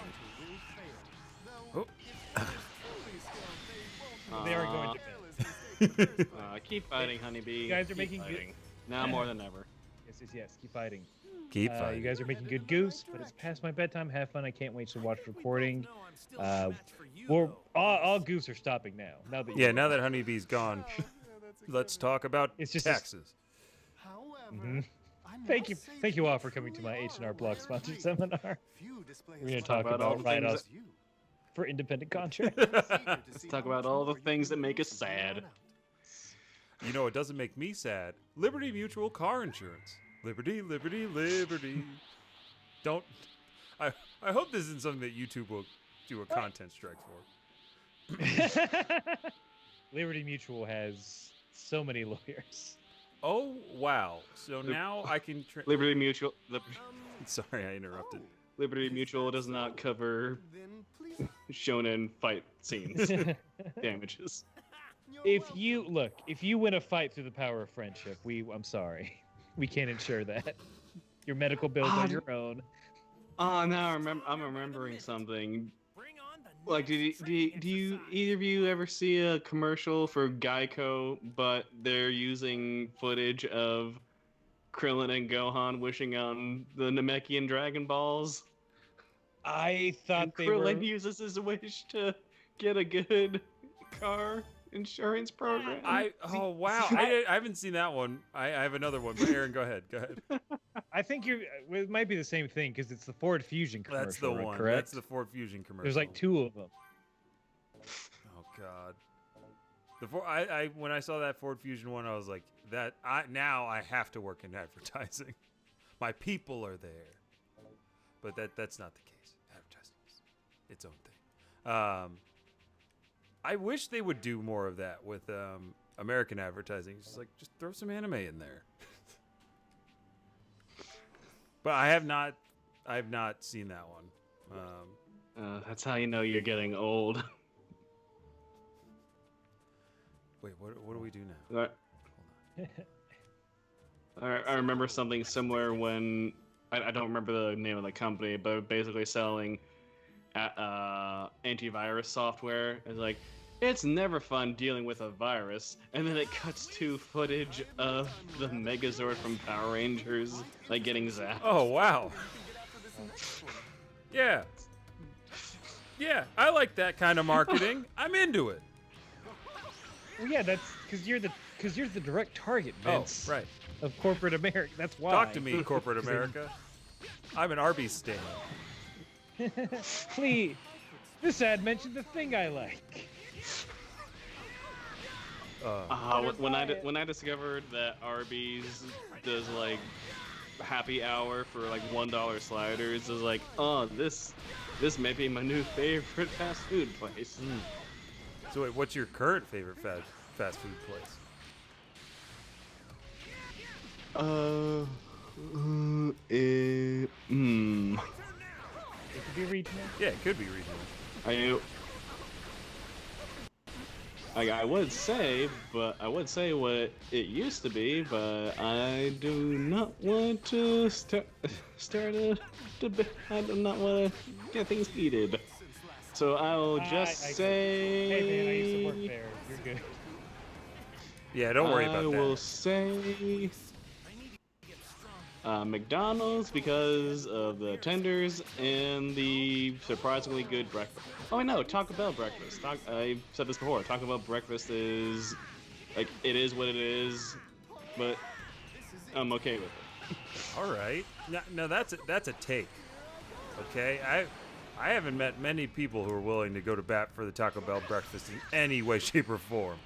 Oh. They are going to bed. Keep fighting, Honeybee. You guys are Keep making fighting. good. Now more than ever. Yes. Keep fighting. Keep fighting. You guys are making good goose, but it's past my bedtime. Have fun. I can't wait to watch recording. All goose are stopping now. Now that Honeybee's gone, let's talk about taxes. Thank you all for coming to my H&R Block sponsored seminar. We're going to talk about write-offs for independent contracts. Let's talk about all the things that make us sad. You know, it doesn't make me sad. Liberty Mutual car insurance. Liberty, liberty, liberty. Don't. I hope this isn't something that YouTube will do a content strike for. Liberty Mutual has so many lawyers. Oh, wow. So now I can... Liberty Mutual... Sorry, I interrupted. Liberty Mutual does not cover shonen fight scenes. Damages. If you win a fight through the power of friendship, I'm sorry. We can't insure that. Your medical bills on your own. Oh, now I'm remembering something. Like, do you either of you ever see a commercial for Geico, but they're using footage of Krillin and Gohan wishing on the Namekian Dragon Balls? I thought Krillin uses his wish to get a good car insurance program. Oh wow! I haven't seen that one. I have another one. But Aaron, go ahead. I think it might be the same thing because it's the Ford Fusion commercial. That's the one. Correct? That's the Ford Fusion commercial. There's like 2 of them. Oh God. When I saw that Ford Fusion one, I was like, now I have to work in advertising. My people are there. But that's not the case. Advertising is its own thing. I wish they would do more of that with American advertising. It's just throw some anime in there. But I have not seen that one. That's how you know you're getting old. Wait, what do we do now? I remember something similar when I don't remember the name of the company, but basically selling antivirus software. It's like, it's never fun dealing with a virus, and then it cuts to footage of the Megazord from Power Rangers getting zapped. Oh wow! Yeah, I like that kind of marketing. I'm into it. Well, yeah, that's because you're the direct target, Vince. Oh, right. Of corporate America. That's why. Talk to me, corporate America. I'm an Arby's stan. Please, this ad mentioned the thing I like. When I discovered that Arby's does like happy hour for like $1 sliders, is like, oh, this may be my new favorite fast food place. So wait, what's your current favorite fast food place? It could be regional. Yeah, it could be regional. I would say what it used to be, but I do not want to start a debate. I do not want to get things heated. So I'll just say. Hey man, I used to work there. You're good. Yeah, don't worry about that. I will say McDonald's because of the tenders and the surprisingly good breakfast. Oh, no, Taco Bell breakfast. I said this before. Taco Bell breakfast is like it is what it is, but I'm okay with it. All right. No, that's a take. Okay, I haven't met many people who are willing to go to bat for the Taco Bell breakfast in any way, shape, or form.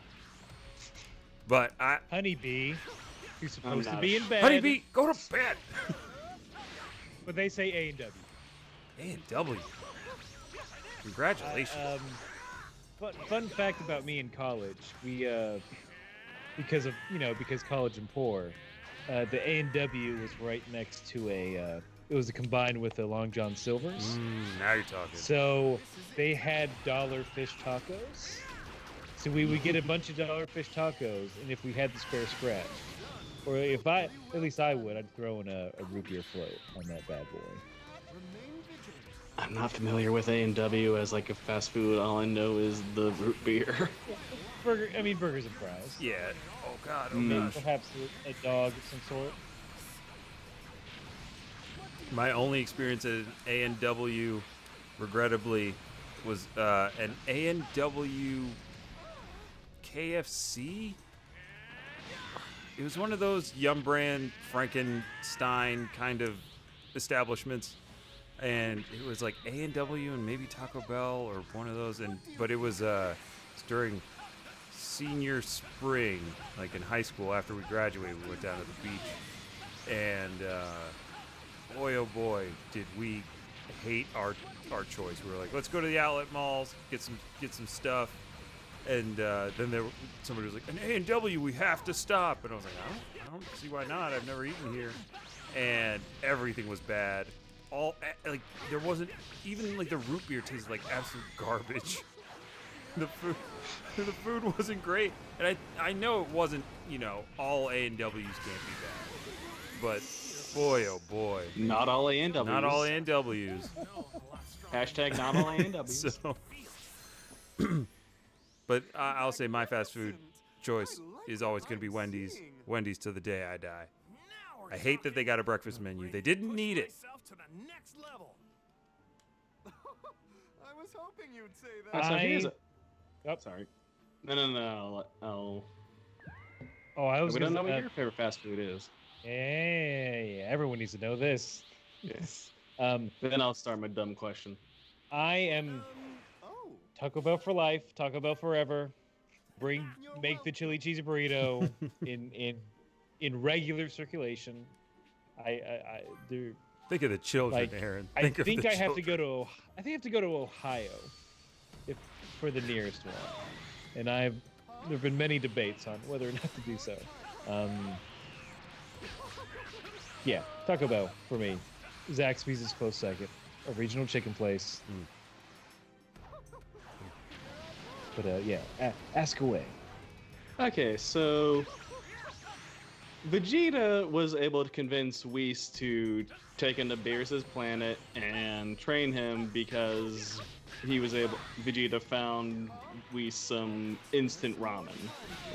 But Honeybee, you're supposed to be in bed. Honeybee, go to bed. But they say A&W. A&W. Congratulations. Fun fact about me in college, we because college and poor, the A&W was right next to it was combined with the Long John Silver's. Now you're talking. So they had dollar fish tacos. So we would get a bunch of dollar fish tacos, and if we had the spare scratch, or at least I would, I'd throw in a root beer float on that bad boy. I'm not familiar with A&W as like a fast food. All I know is the root beer. Burgers and fries. Yeah. Oh God. Oh gosh. Perhaps a dog of some sort. My only experience at an A&W, regrettably, was an A&W KFC. It was one of those Yum Brand Frankenstein kind of establishments, and it was like A&W and maybe Taco Bell or one of those. But it was during senior spring, like in high school after we graduated. We went down to the beach, and boy, oh boy, did we hate our choice. We were like, let's go to the outlet malls, get some stuff. And then somebody was like, an A&W, we have to stop. And I was like, I don't see why not. I've never eaten here. And everything was bad. There wasn't even like the root beer tasted like absolute garbage. The food wasn't great. And I know it wasn't, all A&Ws can't be bad. But boy, oh boy. Not all A&Ws. Not all A&Ws. Hashtag not all A&Ws. So, but I'll say my fast food choice is always going to be Wendy's. Wendy's to the day I die. I hate that they got a breakfast menu. They didn't need it. To the next level. I was hoping you'd say that. So here's a... Oh, sorry. No. Oh, I was we gonna don't know what your favorite fast food is. Yeah, everyone needs to know this. Yes. Then I'll start my dumb question. I am Taco Bell for life, Taco Bell forever. Make the chili cheese burrito in regular circulation. Think of the children, Aaron. I think I have to go to Ohio for the nearest one. And there've been many debates on whether or not to do so. Yeah, Taco Bell for me. Zaxby's is close second. A regional chicken place. But yeah, ask away. Okay, so Vegeta was able to convince Whis to take him to Beerus' planet and train him because Vegeta found Whis some instant ramen,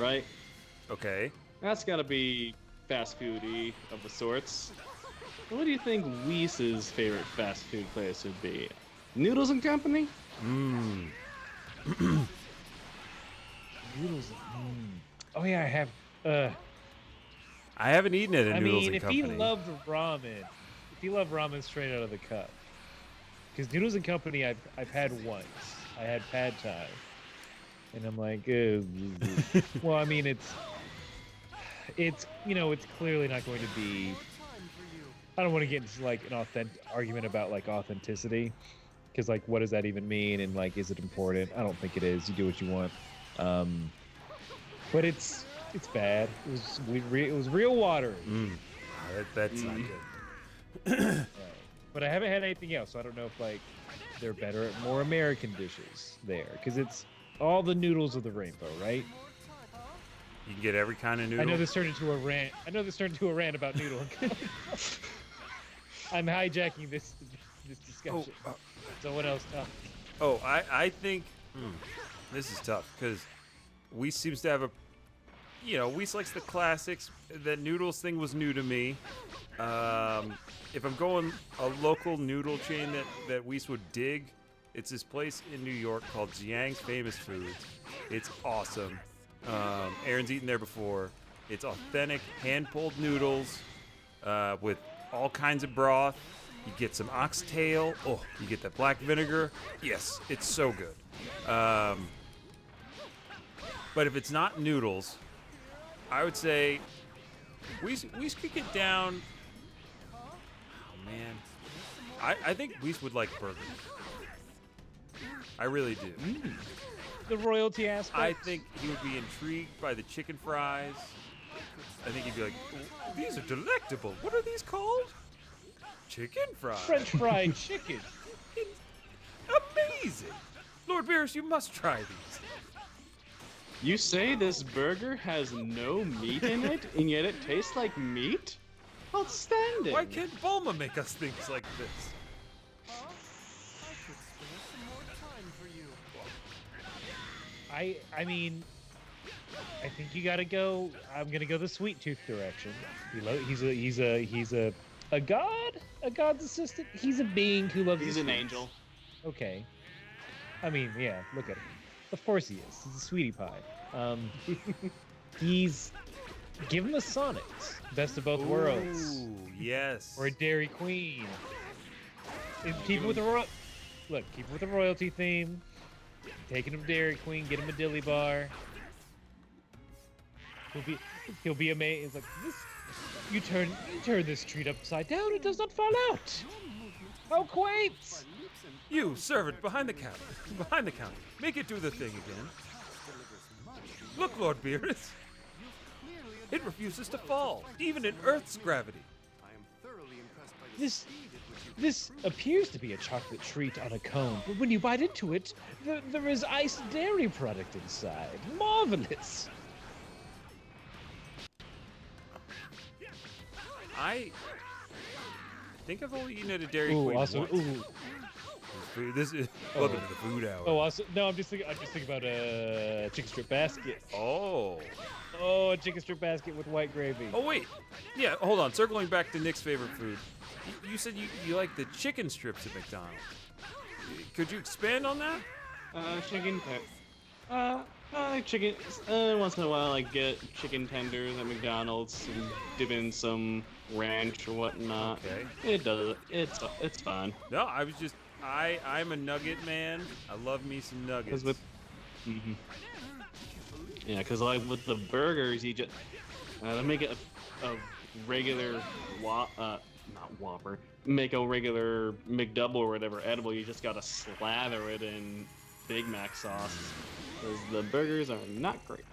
right? Okay. That's gotta be fast foody of the sorts. What do you think Whis' favorite fast food place would be? Noodles and Company? Noodles. Oh yeah, I have. I haven't eaten it at I Noodles mean, and if Company. he loved ramen straight out of the cup, because Noodles and Company, I've had once. I had pad thai, and I'm like, well, I mean, it's it's clearly not going to be. I don't want to get into like an argument about like authenticity, because like what does that even mean, and like is it important? I don't think it is. You do what you want, but it's bad. It was real watery. That's not good. Right. But I haven't had anything else, so I don't know if like they're better at more American dishes there, because it's all the noodles of the rainbow, right? You can get every kind of noodle. I know this turned into a rant. About noodle. I'm hijacking this discussion. Someone else talk. Oh, I think this is tough because we seems to have a, we likes the classics. That noodles thing was new to me. If I'm going a local noodle chain that we would dig, it's this place in New York called Jiang's Famous Foods. It's awesome. Aaron's eaten there before. It's authentic hand-pulled noodles with all kinds of broth. You get some oxtail. Oh, you get that black vinegar. Yes, it's so good. But if it's not noodles, I would say we could get down. Oh man, I think we would like burgers. I really do. The royalty aspect. I think he would be intrigued by the chicken fries. I think he'd be like, "Oh, these are delectable. What are these called? Chicken fries. French fried chicken. Amazing. Lord Beerus, you must try these." You say this burger has no meat in it, and yet it tastes like meat? Outstanding. Why can't Bulma make us things like this? I mean, I think you gotta go. I'm gonna go the sweet tooth direction. He's a god's assistant. He's a being who loves. He's his an sweets. angel. Okay. I mean, yeah. Look at him. Of course he is. He's a sweetie pie. Give him a Sonics, best of both worlds, Ooh, yes. or a Dairy Queen. And keep it with the keep it with the royalty theme. Taking him to Dairy Queen, get him a dilly bar. He'll be amazed. It's like this. You turn this treat upside down, it does not fall out. How quaint! You, servant, behind the counter. Behind the counter. Make it do the thing again. Look, Lord Beerus. It refuses to fall, even in Earth's gravity. I am thoroughly impressed by the This speed at which you this appears to be a chocolate treat on a cone, but when you bite into it, there is iced dairy product inside. Marvelous! I think I've only eaten at a Dairy Ooh, Queen also, once. ooh. This is welcome to the food hour. Oh, also, no, I'm just thinking about a chicken strip basket. Oh. Oh, a chicken strip basket with white gravy. Oh, wait. Yeah, hold on. Circling back to Nick's favorite food. You said you like the chicken strips at McDonald's. Could you expand on that? Chicken. Chicken. Once in a while, I get chicken tenders at McDonald's and dip in some ranch or whatnot. Okay. It does. It's fun. No, I was just I'm a nugget man. I love me some nuggets. Cause with, yeah, cause like with the burgers, you just let me get a regular not Whopper. Make a regular McDouble or whatever edible. You just gotta slather it in Big Mac sauce. Cause the burgers are not great.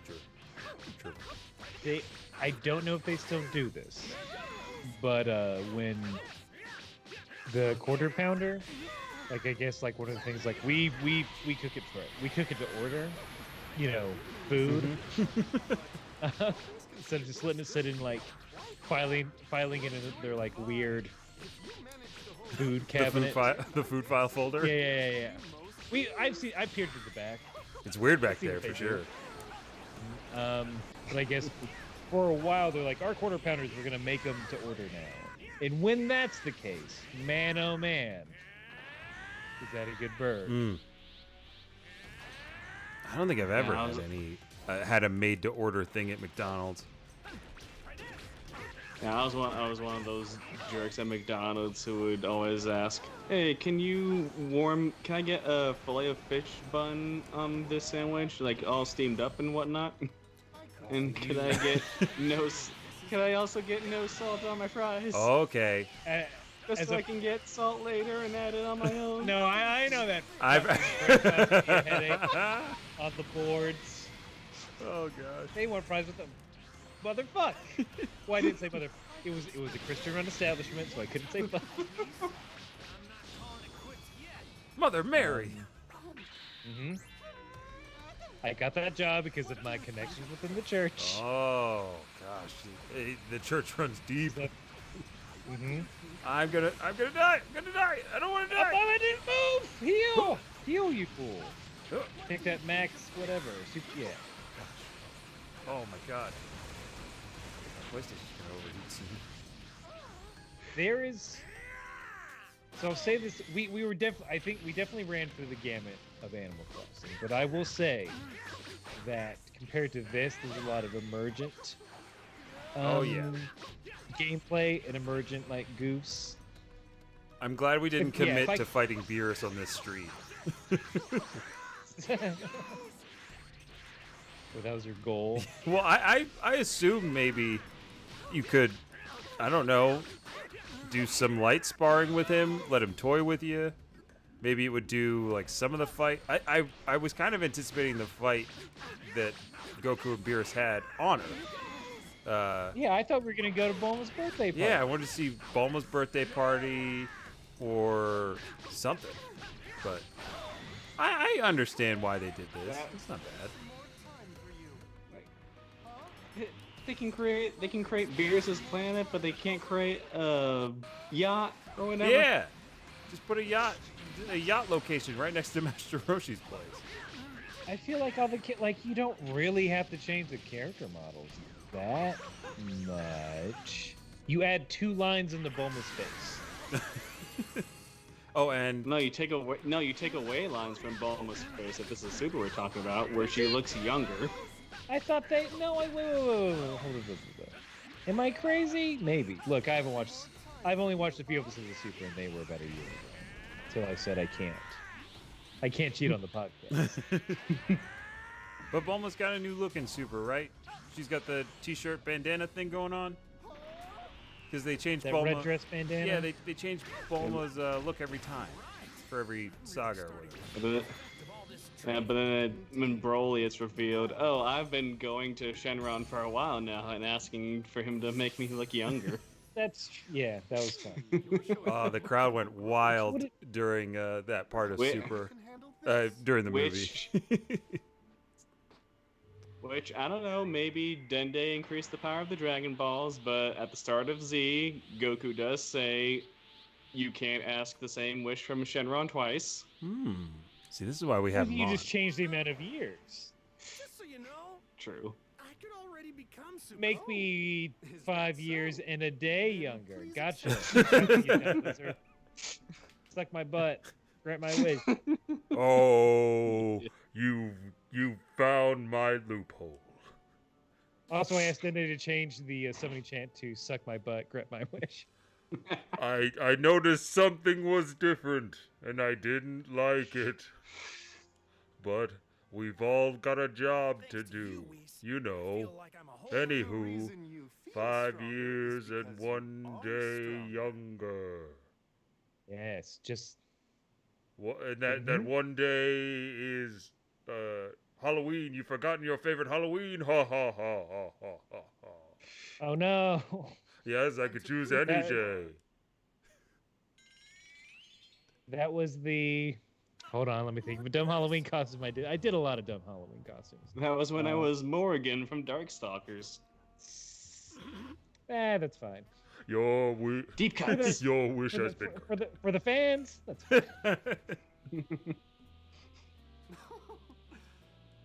True. I don't know if they still do this, but when the quarter pounder, like I guess like one of the things like we cook it to order, food. Instead of just letting it sit in like filing it in their like weird food cabinet. The food file folder. Yeah. I've peered through the back. It's weird back See there what they for sure. do. But I guess for a while they're like, our quarter pounders, we're gonna make them to order now. And when that's the case, man oh man, is that a good bird? I don't think I've ever Yeah, had a made-to-order thing at McDonald's. Yeah, I was one of those jerks at McDonald's who would always ask, "Hey, can I get a fillet of fish bun on this sandwich, like all steamed up and whatnot? And could I also get no salt on my fries? Okay. Just so I can get salt later and add it on my own." No, I know that. I've. Headache on the boards. Oh gosh. They want fries with them. Motherfuck. Well, I didn't say mother. It was a Christian-run establishment, so I couldn't say fuck. Mother Mary. Mm-hmm. I got that job because of my connections within the church. Oh gosh, the church runs deep. Mm-hmm. I'm gonna die. I'm gonna die. I don't want to die. I didn't move. Heal, you fool. Take that max, whatever. Yeah. Oh my god. PlayStation's gonna overheat soon. There is. So I'll say this: we were I think we definitely ran through the gamut of Animal Crossing, but I will say that compared to this, there's a lot of emergent. Gameplay and emergent like goofs. I'm glad we didn't Yeah, commit to fighting Beerus on this street. Well, that was your goal. Well, I assume maybe you could, I don't know, do some light sparring with him, let him toy with you. Maybe it would do like some of the fight. I was kind of anticipating the fight that Goku and Beerus had on Earth. Yeah, I thought we were gonna go to Bulma's birthday party. Yeah, I wanted to see Bulma's birthday party or something. But I understand why they did this. It's not bad. They can create Beerus' planet, but they can't create a yacht or whatever. Yeah, just put a yacht location right next to Master Roshi's place. I feel like all the you don't really have to change the character models that much. You add 2 lines in the Bulma's face. Oh, and No, you take away lines from Bulma's face. If this is Super we're talking about, where she looks younger. I thought they wait. Hold on. Am I crazy? Maybe. Look, I've only watched a few episodes of Super, and they were about a year ago. Until I said I can't cheat on the podcast. But Bulma's got a new look in Super, right? She's got the t-shirt bandana thing going on. Because they changed That Bulma. red dress bandana. Yeah, they changed Bulma's look every time for every saga or whatever. But then when Broly it's revealed, oh, I've been going to Shenron for a while now and asking for him to make me look younger. That was fun. The crowd went wild during that part of Super. During the movie. Which, I don't know, maybe Dende increased the power of the Dragon Balls, but at the start of Z, Goku does say, you can't ask the same wish from Shenron twice. See, this is why we have You just changed the amount of years. Just so you know, True. I could already become super Make old. me 5 years and a day younger. Gotcha. Suck my butt. Grant my wish. Oh, you found my loophole. Also, I asked Dende to change the summoning chant to "Suck my butt, grant my wish." I noticed something was different, and I didn't like it. But we've all got a job to do, you know. Anywho, 5 years and 1 day younger. Yes, just And that 1 day is Halloween. You've forgotten your favorite Halloween. Ha ha ha ha ha ha ha. oh no. Yes, I could choose any day. That was the. Hold on, let me think. The dumb Halloween costume I did. I did a lot of dumb Halloween costumes. That was when I was Morrigan from Darkstalkers. That's fine. Deep cuts. Your wish has been For the fans, that's fine.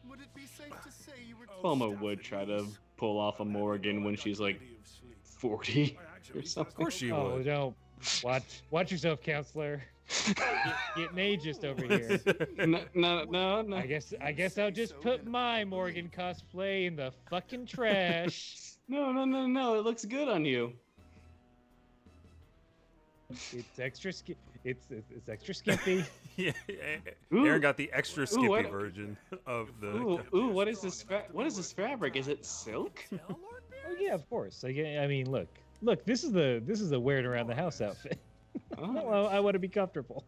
Would it be safe to say you were Bulma would try to pull off a Morrigan when she's like 40 or something. Of course she Oh, would. Watch yourself, counselor. Getting ageist over here. No. I guess I'll just put my Morgan cosplay in the fucking trash. No. It looks good on you. It's extra it's extra skimpy. Yeah, Ooh. Aaron got the extra skippy what- version of the. Ooh, what is this? What is this fabric? Is it silk? Oh yeah, of course. I mean, look. This is the wearing around the house outfit. Oh, Well, I want to be comfortable.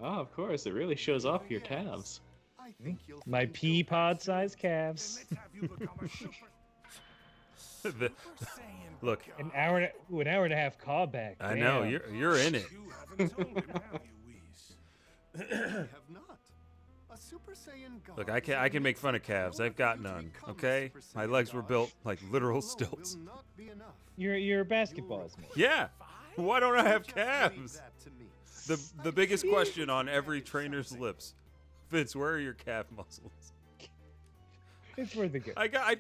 of course. It really shows off your calves. I think you'll My find pea your pod best sized calves. Let's have you become a super the Saiyan. look, An hour and a half callback. I know Damn. you're in it. You haven't told him, have you, Whis? I have not. A Super Saiyan God Look, I can make fun of calves. I've got none. Okay, my legs were built like literal stilts. will not be enough. You're basketballs, man. Yeah, why don't I have Just leave calves? that to me. The biggest question on every trainer's lips, Vince, where are your calf muscles? It's worth a go. I got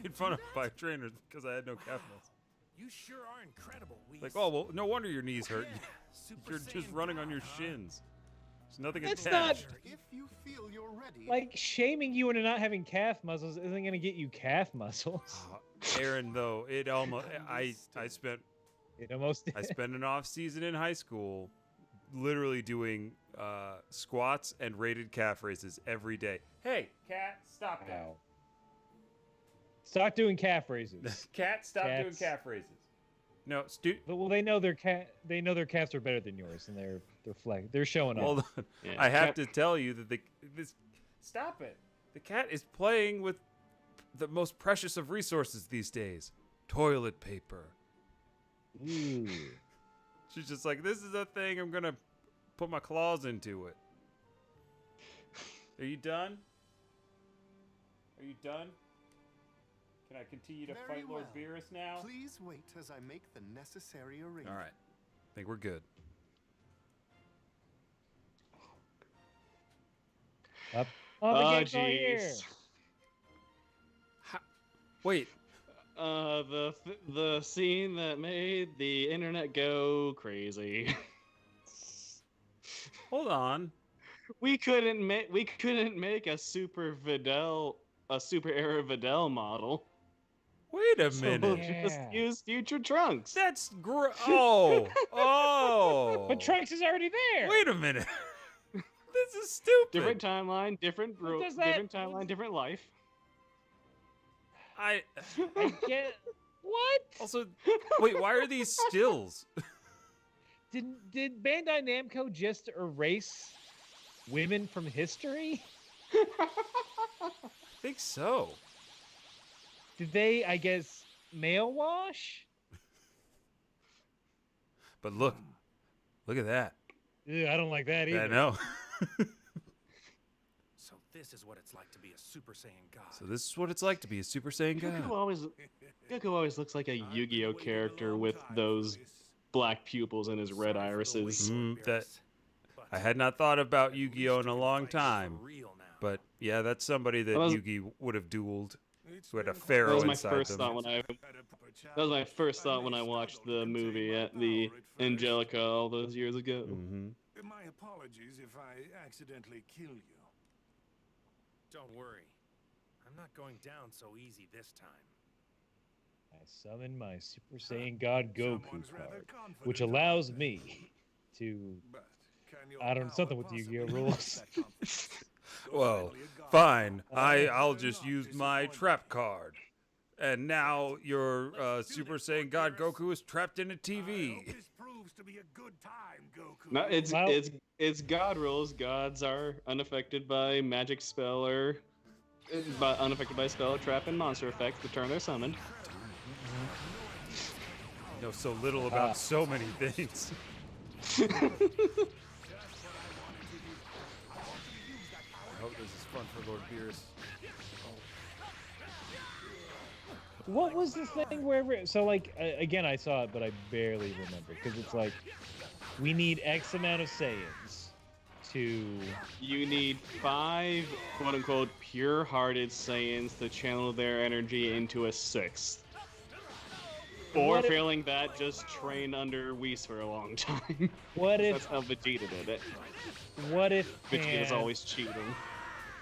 made fun of by trainers because I had no calf muscles. You sure are incredible, Whis. Like, oh well, no wonder your knees hurt. Super You're just Saiyan running God, on your huh? shins. There's nothing That's attached. If you feel you're ready, Like shaming you into not having calf muscles isn't gonna get you calf muscles. Aaron, though, it almost I spent It almost I spent an off season in high school, literally doing squats and rated calf raises every day. Hey, cat, stop that. Wow. Stop doing calf raises. Cat, stop doing Cats. calf raises. No, Well, they know their calves are better than yours, and they're showing off. hold on. Yeah, I have cat- to tell you that stop it. The cat is playing with the most precious of resources these days, toilet paper. Ooh. She's just like, this is a thing. I'm gonna put my claws into it. Are you done? Are you done? Can I continue to Very fight Lord well. Beerus now? please wait as I make the necessary arrangements. All right. I think we're good. Up. Oh, Oh, the game's all here. jeez. Wait. The scene that made the internet go crazy. Hold on. We couldn't make a super era Videl model. Wait a So we'll minute. just Yeah. use future Trunks. That's oh. But Trunks is already there. Wait a minute. This is stupid. Different timeline, different does that- different timeline, different life. I get what? Also, wait, why are these stills? Did Bandai Namco just erase women from history? I think so. Did they, I guess, male wash? But look at that. Ew, I don't like that either. I know. So this is what it's like to be a Super Saiyan God. So this is what it's like to be a Super Saiyan Goku God. always looks like a Yu-Gi-Oh character with those black pupils and his red irises. That I had not thought about Yu-Gi-Oh in a long time, but yeah, that's somebody that Well, Yu-Gi would have dueled, who had a That pharaoh was my inside first them. thought when I watched the movie at the Angelica all those years ago. Mm-hmm. My apologies if I accidentally kill you. Don't worry. I'm not going down so easy this time. I summon my Super Saiyan God Goku Someone's rather card, confident which about allows that. me to. But can your I don't know, power something with the Yu-Gi-Oh possibly rules. match that confidence? You're Well, hardly a god. fine. I'll You're just not use my disappointed. trap card, and now your Super Saiyan God Goku is trapped in a I hope TV. this proves to be a good time, Goku. No, Well- it's God rules. Gods are unaffected by magic spell or unaffected by spell, trap, and monster effects to turn their summon. I know so little about Ah. so many things. I hope this is fun for Lord Beerus. What was the thing where? So like again, I saw it, but I barely remember because it's like we need X amount of Saiyans to. You need 5 quote-unquote pure-hearted Saiyans to channel their energy into a 6th. Or failing that, just train under Whis for a long time. What if? That's how Vegeta did it. What if Vegeta's Pan? always cheating.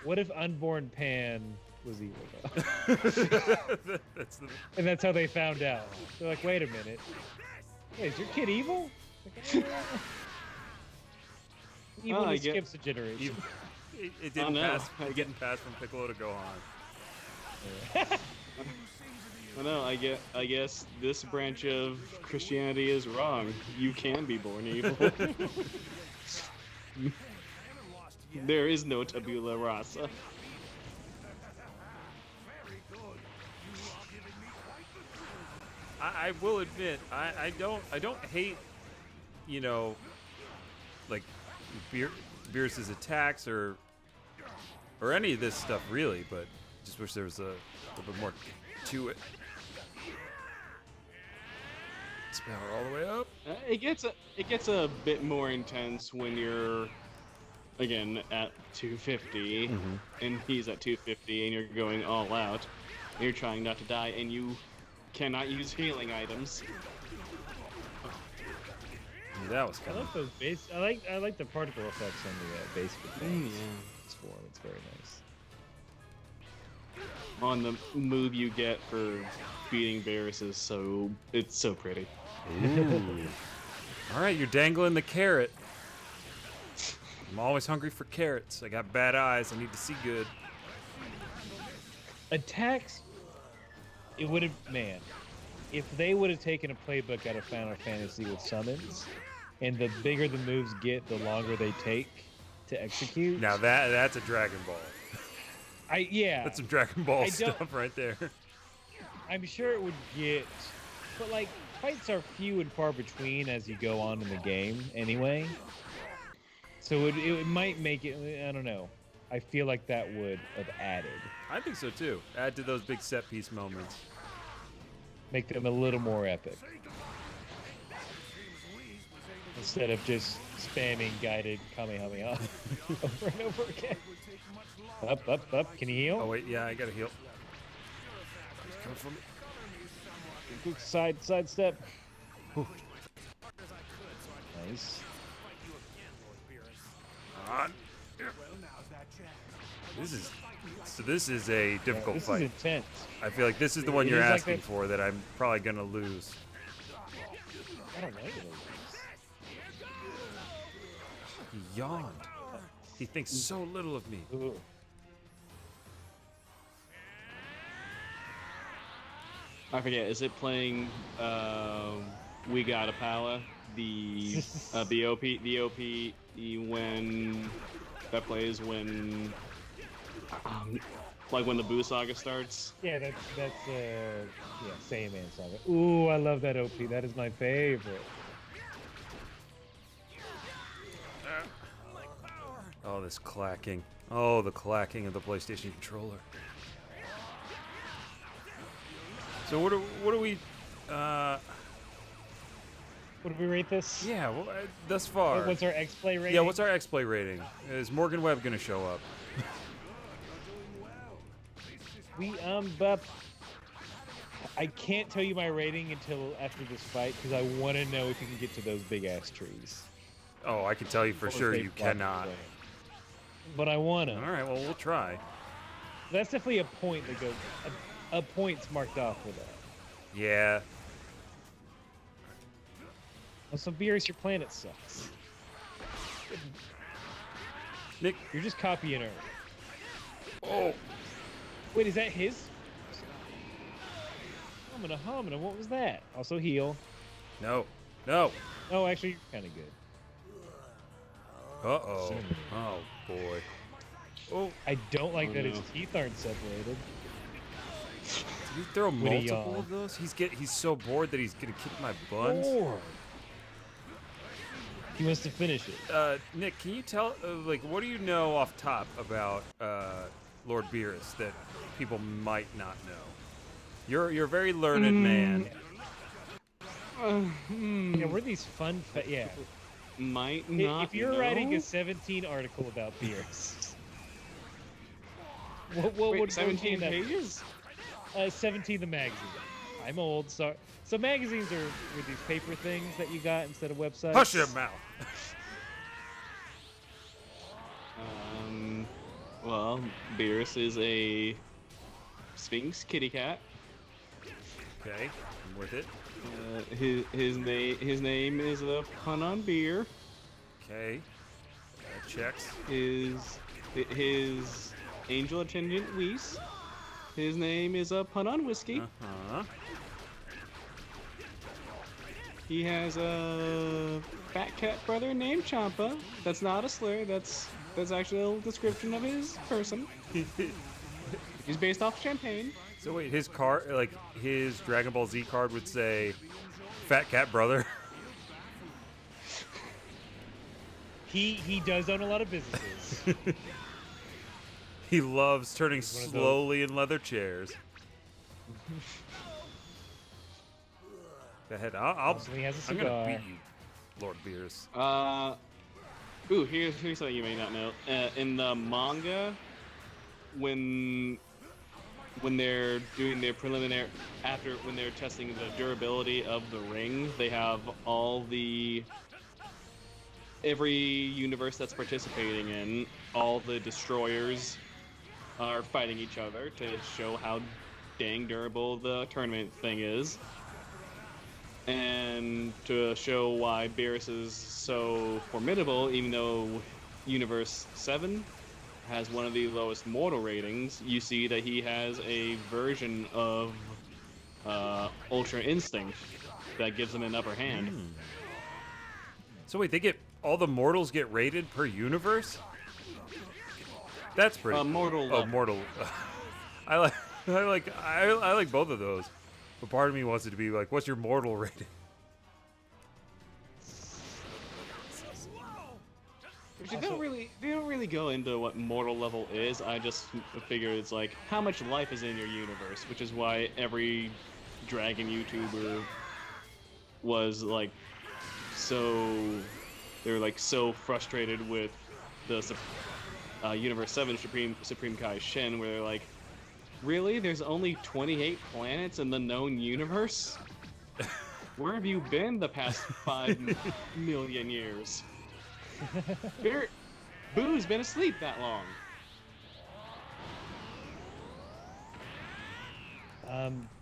What if unborn Pan was evil though? That's the. And that's how they found out. They're like, wait a minute. Hey, is your kid evil? Like, evil I just get- skips a generation. It didn't no. pass. It didn't pass from Piccolo to Gohan. I know. I guess this branch of Christianity is wrong. You can be born evil. There is no tabula rasa. I will admit, I don't hate, you know, like Beerus's attacks or any of this stuff really, but just wish there was a little bit more to it. Let's power all the way up. It gets a bit more intense when you're again at 250 and he's at 250 and you're going all out. And you're trying not to die and you cannot use healing items. That was I kind of. like those base. I like the particle effects under that base Yeah. form. It's very nice. On the move you get for beating Beerus is it's so pretty. Ooh. All right, you're dangling the carrot. I'm always hungry for carrots. I got bad eyes. I need to see good. Attacks. It would have, man. If they would have taken a playbook out of Final Fantasy with summons, and the bigger the moves get, the longer they take to execute. Now that's a Dragon Ball. Yeah. That's some Dragon Ball I don't- stuff right there. I'm sure it would get, but like fights are few and far between as you go on in the game anyway. So it might make it. I don't know. I feel like that would have added, I think so too. Add to those big set piece moments. make them a little more epic. Instead of just spamming guided Kamehameha over and over again. Up. Can you heal? Oh wait, yeah, I gotta heal. He's coming for me. Quick side step. Nice. On. This is a difficult This fight. is intense. I feel like this is the one It you're is like asking that- for that I'm probably gonna lose. I don't like it. He yawned. He thinks so little of me. Ooh. I forget. Is it playing We Got a Pala? The OP when that plays when like when the Boo Saga starts. Yeah, that's Saiyaman Saga. Ooh, I love that OP. That is my favorite. Oh, this clacking. Oh, the clacking of the PlayStation controller. So what do we? What do we rate this? Yeah, well, thus far. What's our X-Play rating? Yeah, what's our X-Play rating? Is Morgan Webb gonna show up? But I can't tell you my rating until after this fight because I want to know if you can get to those big ass trees. Oh, I can tell you for Or sure they you block cannot. the way. But I want to. All right, well we'll try. That's definitely a point that goes. A point's marked off for that. Yeah. Also, Beerus, your planet sucks. Nick. You're just copying Earth. Oh. Wait, is that his? Homina, what was that? Also heal. No. No. Oh, actually, you're kind of good. Uh-oh. Oh, boy. Oh. I don't like Oh, that his no. teeth aren't separated. Did he throw What a multiple yawn. of those? He's so bored that he's gonna kick my buns. Lord. He wants to finish it. Nick, can you tell, like, what do you know off top about Lord Beerus that people might not know? You're a very learned man. Yeah, we're these fun. Yeah. Might If not. you're writing know? a 17 article about Beerus, what Wait, would 17 that? pages? 17 the magazine. I'm old. So magazines were these paper things that you got instead of websites. Hush your mouth. Well, Beerus is a Sphinx kitty cat. Okay, I'm with it. His name is a pun on beer. Okay, that checks. His angel attendant Whis. His name is a pun on whiskey. Uh-huh. He has a fat cat brother named Champa. That's not a slur. That's actually a description of his person. He's based off champagne. So wait, his card, like his Dragon Ball Z card would say, "Fat Cat Brother." He does own a lot of businesses. He loves turning slowly in leather chairs. Go ahead. Also, he has a I'm gonna cigar. beat you, Lord Beers. Ooh, here's something you may not know. In the manga, when they're doing their preliminary, when they're testing the durability of the ring, they have every universe that's participating in, all the destroyers are fighting each other to show how dang durable the tournament thing is. And to show why Beerus is so formidable, even though Universe 7 has one of the lowest mortal ratings, you see that he has a version of Ultra Instinct that gives him an upper hand. So wait, all the mortals get rated per universe? That's pretty. Mortal. Oh, mortal. I like both of those, but part of me wants it to be like, what's your mortal rating? They don't really go into what mortal level is. I just figure it's like how much life is in your universe, which is why every dragon YouTuber was like they're like so frustrated with the Universe 7 Supreme Kai Shen, where they're like, really? There's only 28 planets in the known universe? Where have you been the past 5 million years? Boo's been asleep that long.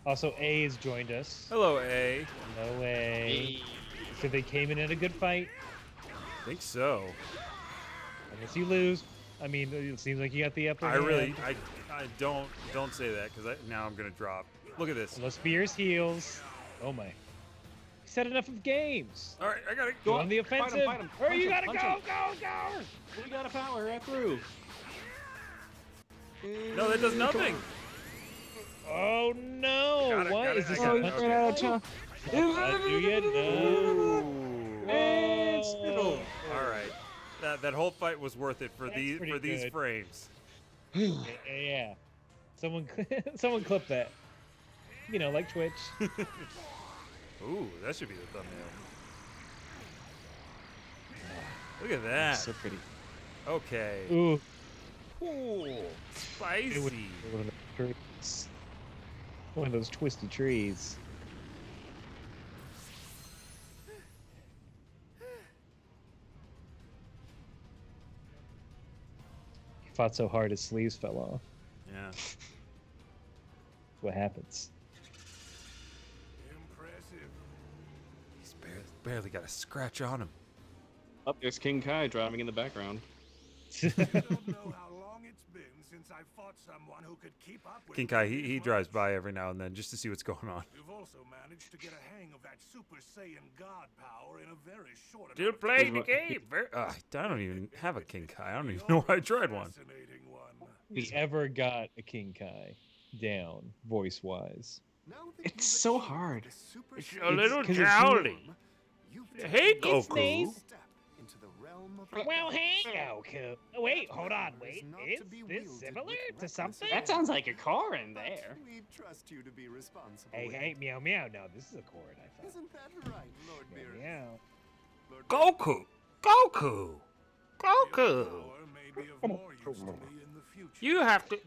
Also, A has joined us. Hello, A. Hello, A. So they came in at a good fight. I think so. Unless you lose. I mean, it seems like you got the upper I hand. really, I don't say that because now I'm gonna drop. Look at this. Unless Beerus heals. Oh my. He said enough of games. All right, I got it. Go on the offensive. Fight him. Or you Punch gotta him. go. We got a power right through. No, that does nothing. Oh no! Got it, What got is it, this? I got it. punch Okay. out of time. Do you know? And spittle. All right. That whole fight was worth it for That's these pretty good. frames. Yeah. Someone clip that. You know, like Twitch. Ooh, that should be the thumbnail. Look at that. So pretty. Okay. Ooh. Ooh, spicy. One of those twisty trees. He fought so hard his sleeves fell off. Yeah. That's what happens. Impressive. He's barely got a scratch on him. Up there's King Kai driving in the background. I don't know how long it's been since I fought someone who could keep up with King Kai, he drives by every now and then just to see what's going on. You've also managed to get a hang of that Super Saiyan God power in a very short Still amount of playing the time. game. I don't even have a King Kai. I don't even know why I tried one. Fascinating one. He ever got a King Kai down, voice-wise. Now that It's you've so achieved hard. the Super It's a Saiyan little 'cause it's jowly. you've Hey, taken a Goku. step into the realm of Well, the hey, Goku. Wait, hold on, Is wait. not Is to be this wielded similar with to reckless something? That sounds like a car in there. But we trust you to be responsible. Hey, with hey, it. meow, meow. No, this is a chord, I thought. Isn't that right, Lord Meow, Beerus? meow. Goku. Goku. Your Goku. power may be of more use to me in the future.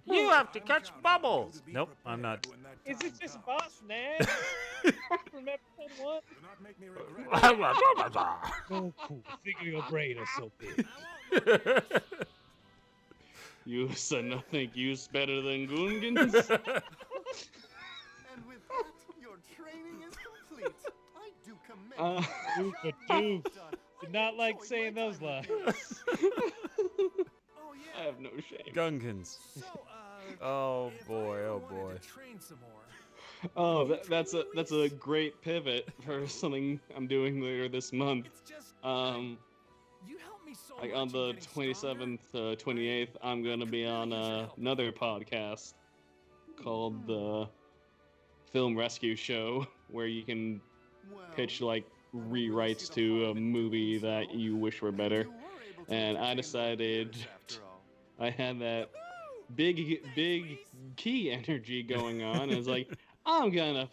You have to catch bubbles. Nope, I'm not. Is it just Boss Nash from episode 1? Do not make me regret. Oh, cool. Thinking your brain is so big. You said nothing use better than Gungans. And with that, your training is complete. I do commend you. Oof a doof. Did not like saying those lines. Oh yeah. I have no shame. Gungans. So, Oh if boy, I oh wanted boy. to train some more, Oh, that's a great pivot for something I'm doing later this month. it's just you help me so Like much on in the getting stronger. 27th, 28th, I'm gonna be on another podcast called the Film Rescue show, where you can Well, pitch like rewrites to a movie that you wish were better. you were able to And I entertain the decided viewers after all. I had that big key energy going on. And it's like I'm gonna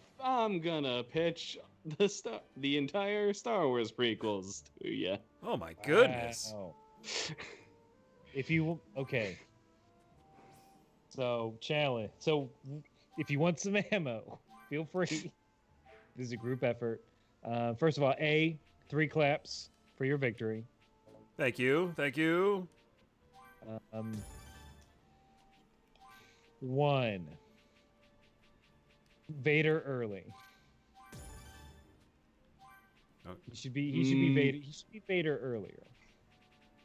pitch the entire Star Wars prequels to you. Oh my goodness. Wow. If you okay, so challenge. So if you want some ammo, feel free. This is a group effort. First of all, 3 claps for your victory. Thank you. Thank you. 1. Vader early. Oh. He should be Vader. He should be Vader earlier.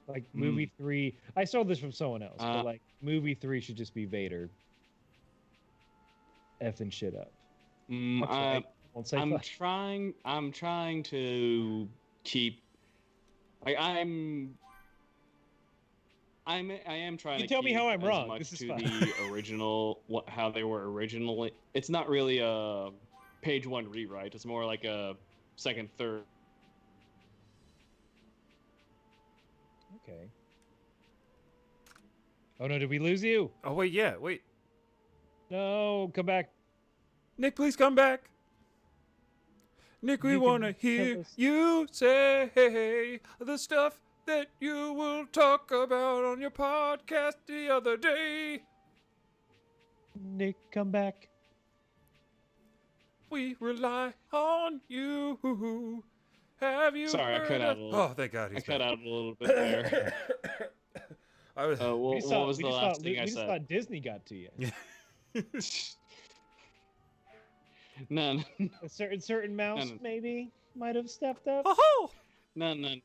Like movie 3. I saw this from someone else, but like movie 3 should just be Vader effing shit up. I won't say fuck. I'm trying to keep. I am trying You to tell me keep how I'm as wrong. much This is to fine. the original, how they were originally. It's not really a page 1 rewrite. It's more like a second, third. Okay. Oh no, did we lose you? Oh wait, yeah, wait. No, come back. Nick, please come back. Nick, we You can want to tell hear us- you say the stuff that you will talk about on your podcast the other day. Nick, come back. We rely on you. Have you Sorry, I heard cut out of- a little. Oh, thank God I he's cut back. out a little bit there. I was, What was the last thing I we just said? thought Disney got to you. None. A certain mouse No. maybe might have stepped up. oh, None. hey,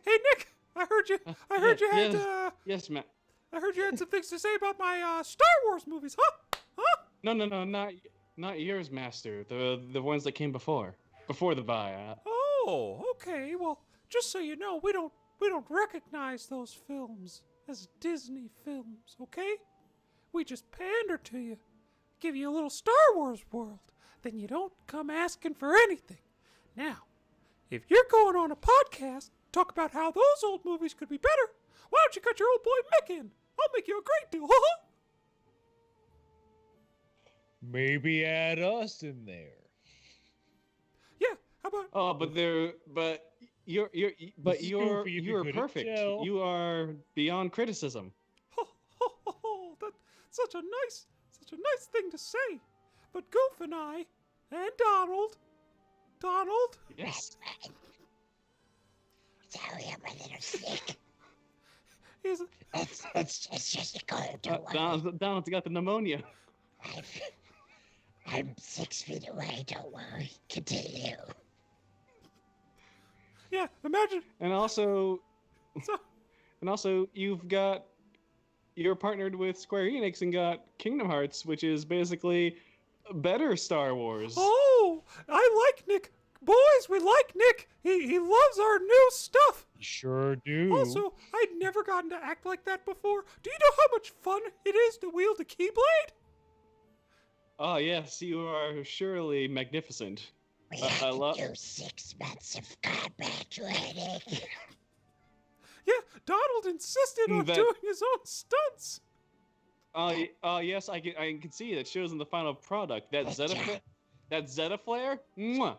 Nick, I heard you. I heard you had. Yes, Matt. I heard you had some things to say about my Star Wars movies, huh? Huh? No, not yours, Master. The ones that came before the buyout. Oh, okay. Well, just so you know, we don't recognize those films as Disney films, okay? We just pander to you, give you a little Star Wars world. Then you don't come asking for anything. Now, if you're going on a podcast, talk about how those old movies could be better, why don't you cut your old boy Mick in? I'll make you a great deal, huh? Maybe add us in there. Yeah, how about... Oh, but you're This is goofy if you you're couldn't perfect. tell. You are beyond criticism. That's such a nice thing to say. But Goof and I, and Donald, Yes. Sorry, I'm a little sick. is It's just a cold. Don't worry. Donald's got the pneumonia. I'm 6 feet away. Don't worry. Continue. yeah. Imagine And also, so. you're partnered with Square Enix and got Kingdom Hearts, which is basically better Star Wars. Oh, I like Nick. Boys, we like Nick. He loves our new stuff. Sure do. Also, I'd never gotten to act like that before. Do you know how much fun it is to wield a keyblade? Oh yes, you are surely magnificent. We I have love- to do 6 months of combat training. Yeah, Donald insisted on That- doing his own stunts. Oh yes, I can see it. It shows in the final product. That Zeta flare. Mwah.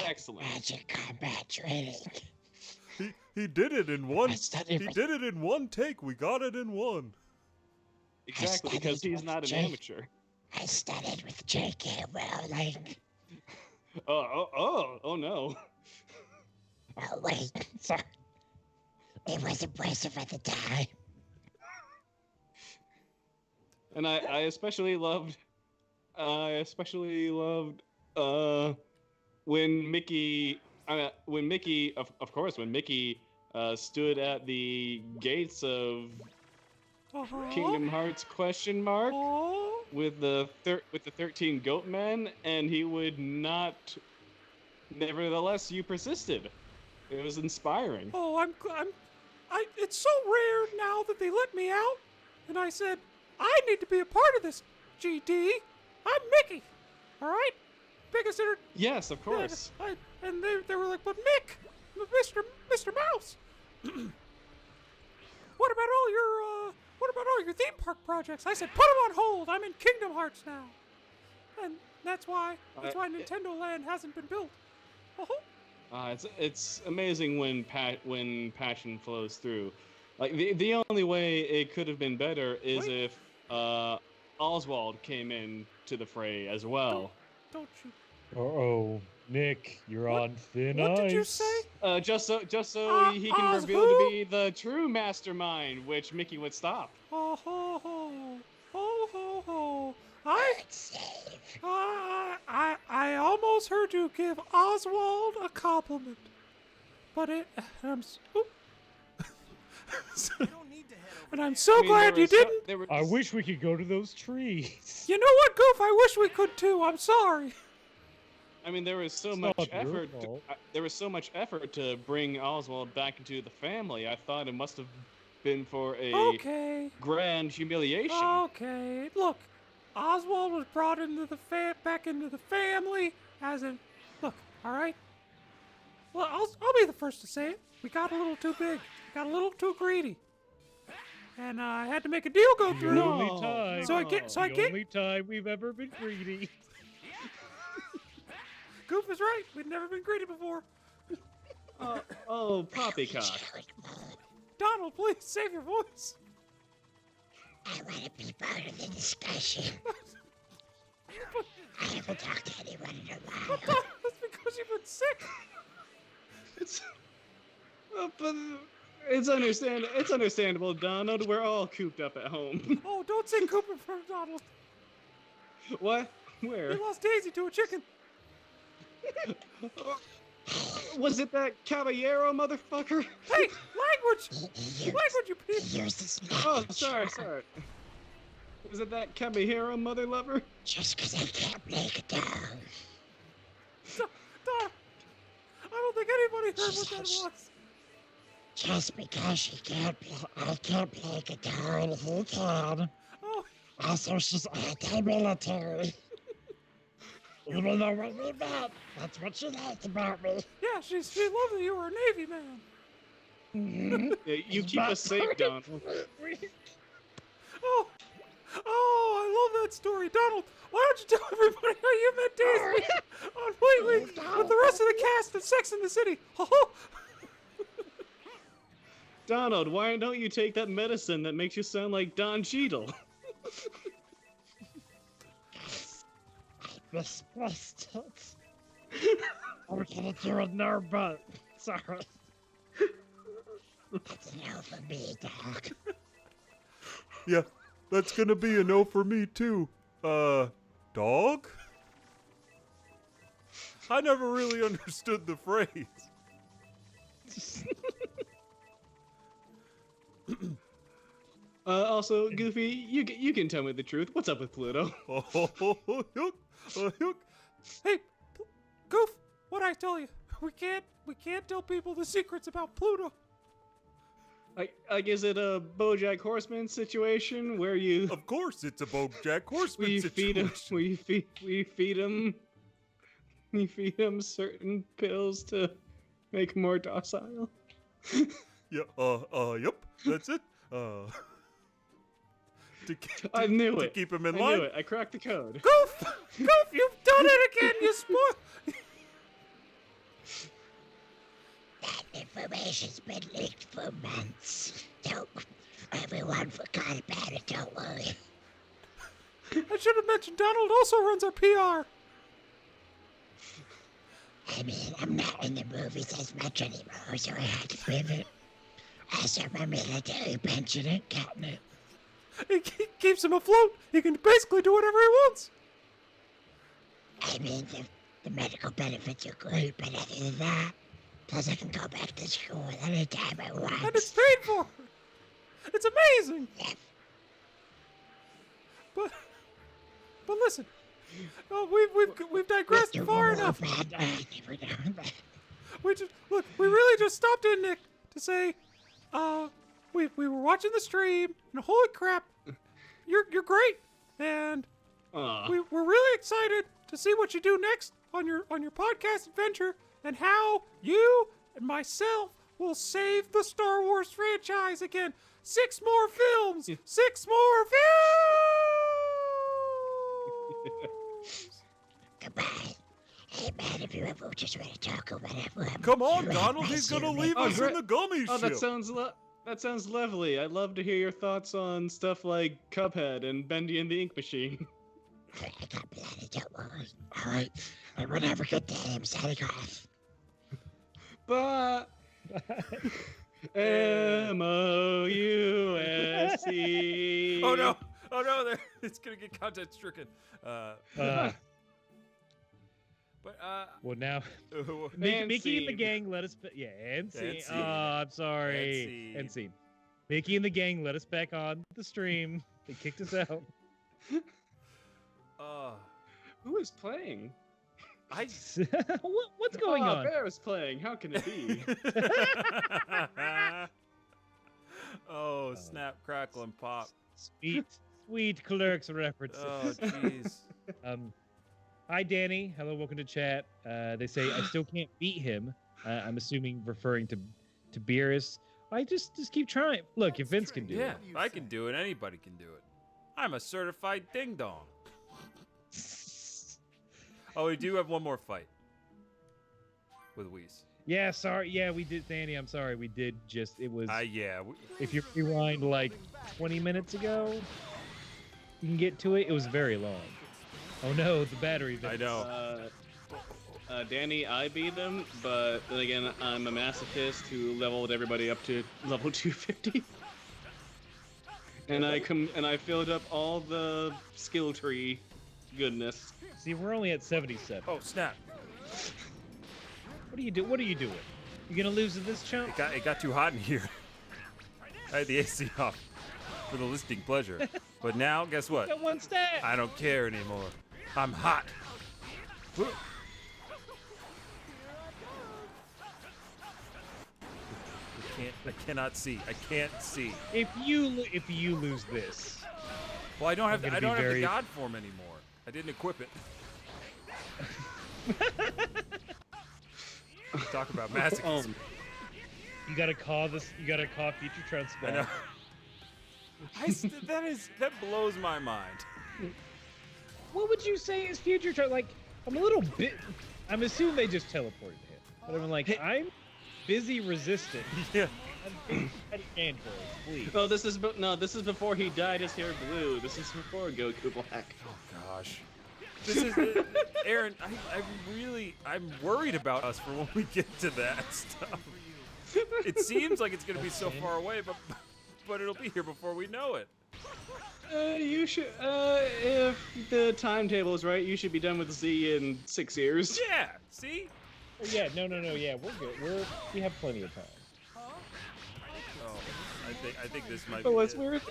Excellent. Magic combat training. He did it in one. I studied He with- did it in one take. We got it in one. Exactly, because he's not an amateur. I studied with J.K. Rowling. Oh no. Oh, wait, sorry. It was impressive at the time. And I especially loved when Mickey of course when Mickey stood at the gates of Kingdom Hearts ? With the 13 goat men, and he would not. Nevertheless, you persisted. It was inspiring. Oh, it's so rare now that they let me out. And I said, I need to be a part of this, GD. I'm Mickey. All right? Biggest inter... Yes, of course. And they were like, but Mick, Mr. Mouse. What about all your theme park projects? I said, put them on hold. I'm in Kingdom Hearts now. And that's why Nintendo Land hasn't been built. It's amazing when passion flows through. Like the only way it could have been better is if Oswald came in to the fray as well. Don't you? Uh-oh, Nick, you're on thin ice. What did you say? Just so he can reveal to be the true mastermind, which Mickey would stop. Ho ho ho, ho ho ho. I almost heard you give Oswald a compliment, but and I'm so glad you didn't. I wish we could go to those trees. You know what, Goof? I wish we could too. I'm sorry. I mean, there was so much effort. There was so much effort to bring Oswald back into the family. I thought it must have been for a grand humiliation. Okay, look, Oswald was brought into back into the family as in. Look, all right. Well, I'll be the first to say it. We got a little too big. Got a little too greedy. And I had to make a deal go through. The only time. The only time we've ever been greedy. Goof is right. We've never been greedy before. Poppycock. Donald, please save your voice. I want to be part of the discussion. I haven't talked to anyone in a while. That's because you've been sick. But it's understandable, Donald. We're all cooped up at home. Oh, don't say coop in front of Donald. What? Where? We lost Daisy to a chicken. Was it that Caballero motherfucker? Hey, language, you piece. Oh, sorry. Was it that Caballero mother lover? Just because I can't make a dog. I don't think anybody heard what that was. Just because I can't play guitar and he can. Oh. Also, she's anti-military. Even though when we met, that's what she liked about me. Yeah, she loved that you were a Navy man. Mm-hmm. Yeah, you keep us safe, Donald. Oh, I love that story. Donald, why don't you tell everybody how you met Daisy on Wheatley with the rest of the cast of Sex and the City? Donald, why don't you take that medicine that makes you sound like Don Cheadle? Misplaced it. I'm gonna do it now, but sorry. That's a no for me, dog. Yeah, that's gonna be a no for me too. Dog? I never really understood the phrase. Also, Goofy, you can tell me the truth. What's up with Pluto? Hey, Goof, what'd I tell you? We can't tell people the secrets about Pluto. Like, is it a BoJack Horseman situation where you? Of course, it's a BoJack Horseman we situation. We feed him certain pills to make him more docile. Yeah. Yep. That's it. I knew it. To keep him in I line. knew it. I cracked the code. Goof, you've done it again. You spoil. That information's been leaked for months. Everyone forgot about it, don't worry. I should have mentioned Donald also runs our PR. I mean, I'm not in the movies as much anymore, so I had to pivot. Also, my military pension ain't cutting it. It keeps him afloat. He can basically do whatever he wants. I mean, the medical benefits are great, but other than that, plus I can go back to school anytime I want. And it's paid for. It's amazing. Yeah. But listen, we've digressed far enough. We really just stopped in, Nick, to say, we were watching the stream, and holy crap, you're great, and we're really excited to see what you do next on your podcast adventure, and how you and myself will save the Star Wars franchise again. 6 more films! 6 more films! Goodbye. Hey, man, if you ever just want to talk or whatever, Come on, Donald, he's gonna leave us in the gummy Oh, ship. that sounds lovely. I'd love to hear your thoughts on stuff like Cuphead and Bendy and the Ink Machine. I got plenty, don't worry. Alright, and whenever good day, I'm signing off. But M-O-U-S-E. Oh no, it's gonna get content stricken. Well, now And Mickey and the scene. gang let us. And And scene. scene. Oh, I'm sorry. And scene. Mickey and the gang let us back on the stream. They kicked us out. Who is playing? What's going on? Bear is playing. How can it be? Oh, snap, crackle, and pop. Sweet Clerks references. Oh, jeez. Hi, Danny. Hello, welcome to chat. They say I still can't beat him. I'm assuming referring to Beerus. I just keep trying. Look, if Vince can do Yeah, it. if I can do it, anybody can do it. I'm a certified ding dong. Oh, we do have one more fight with Whis. Yeah, sorry. Yeah, we did, Danny. I'm sorry. We did just. It was. Yeah. If you rewind like 20 minutes ago, you can get to it. It was very long. Oh no, the battery. I know. Danny, I beat them, but then again, I'm a masochist who leveled everybody up to level 250. And I filled up all the skill tree goodness. See, we're only at 77. Oh, snap. What are you doing? You gonna lose to this chump? It got too hot in here. I had the AC off for the listening pleasure. But now, guess what? Got one stat. I don't care anymore. I'm hot. I cannot see. I can't see. If you lose this, Well, I don't have gonna the be very- God form anymore. I didn't equip it. Talk about masochism. you gotta call this. You gotta call Future Trunks I back. know. That blows my mind. What would you say is Future Trunks? Like, I'm a little bit. I'm assuming they just teleported him. But I'm like, I'm busy resistant. Yeah. I'm Android, please. Oh, this is before he dyed his hair blue. This is before Goku Black. Oh gosh. This is Aaron. I'm worried about us for when we get to that stuff. It seems like it's gonna be so far away, but it'll be here before we know it. You should, if the timetable is right, you should be done with Z in 6 years. Yeah. See? Oh, yeah, no, yeah, we're good. We have plenty of time. Oh, I think this might. But be what's it. weird?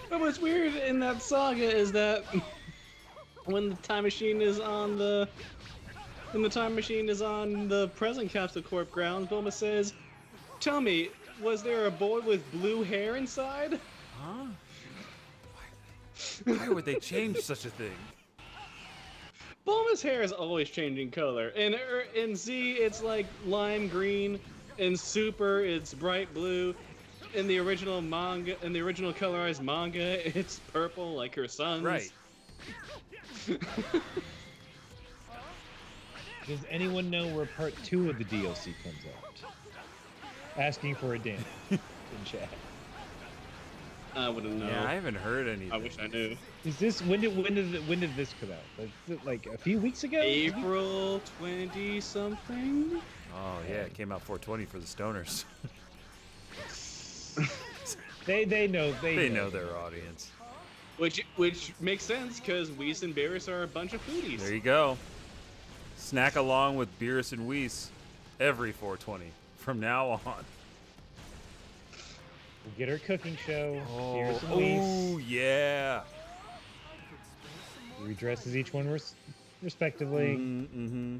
But what's weird in that saga is that when the time machine is on the present Capsule Corp grounds, Bulma says, "Tell me, was there a boy with blue hair inside?" Huh? Why would they change such a thing? Bulma's hair is always changing color. In Z, it's like lime green. In Super, it's bright blue. In the original colorized manga, it's purple like her son's. Right. Does anyone know where part 2 of the DLC comes out? Asking for a dance in chat. I wouldn't know. Yeah, I haven't heard anything. I wish I knew. Is this when did this come out? Like a few weeks ago? April 20 something. Oh yeah, it came out 420 for the stoners. They know They know their audience. Which makes sense because Weiss and Beerus are a bunch of foodies. There you go. Snack along with Beerus and Weiss every 420 from now on. We'll get our cooking show. Beerus and Oh Weiss. yeah. We dress as each one respectively. Mm-hmm.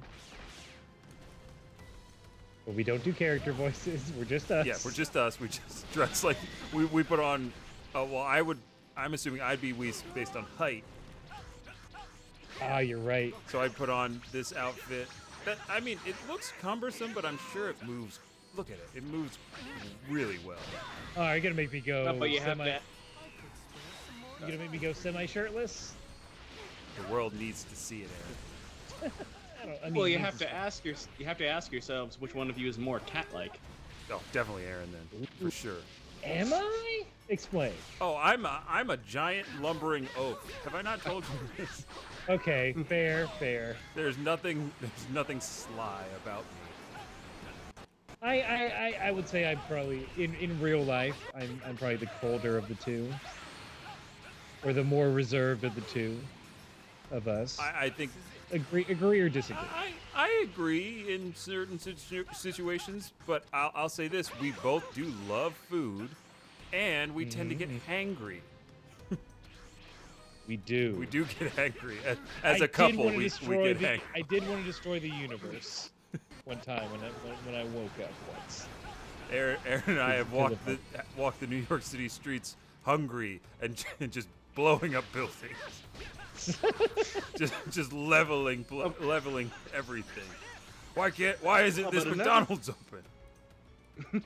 But we don't do character voices. We're just us. Yeah, we're just us. We just dress like we put on. Well, I'm assuming I'd be Weiss based on height. Ah, you're right. So I'd put on this outfit. I mean, it looks cumbersome, but I'm sure it moves. Look at it. It moves really well. Oh, you're gonna make me go. But you have semi. that. You're gonna make me go semi-shirtless. The world needs to see it, Aaron. I mean, Well, you this have is- to ask yourselves which one of you is more cat-like. Oh, definitely Aaron then, for sure. Am I? Explain. Oh, I'm a giant lumbering oaf. Have I not told you this? Okay, fair. There's nothing sly about me. I would say I'm probably in real life I'm probably the colder of the two, or the more reserved of the two of us. I think Agree or disagree? I agree in certain situations, but I'll say this: we both do love food, and we tend to get hangry. We do. We do get angry as a couple. We get angry. I did want to destroy the universe one time when I woke up once. Aaron and I have walked the New York City streets hungry and just blowing up buildings. just leveling everything. Why isn't this but McDonald's open?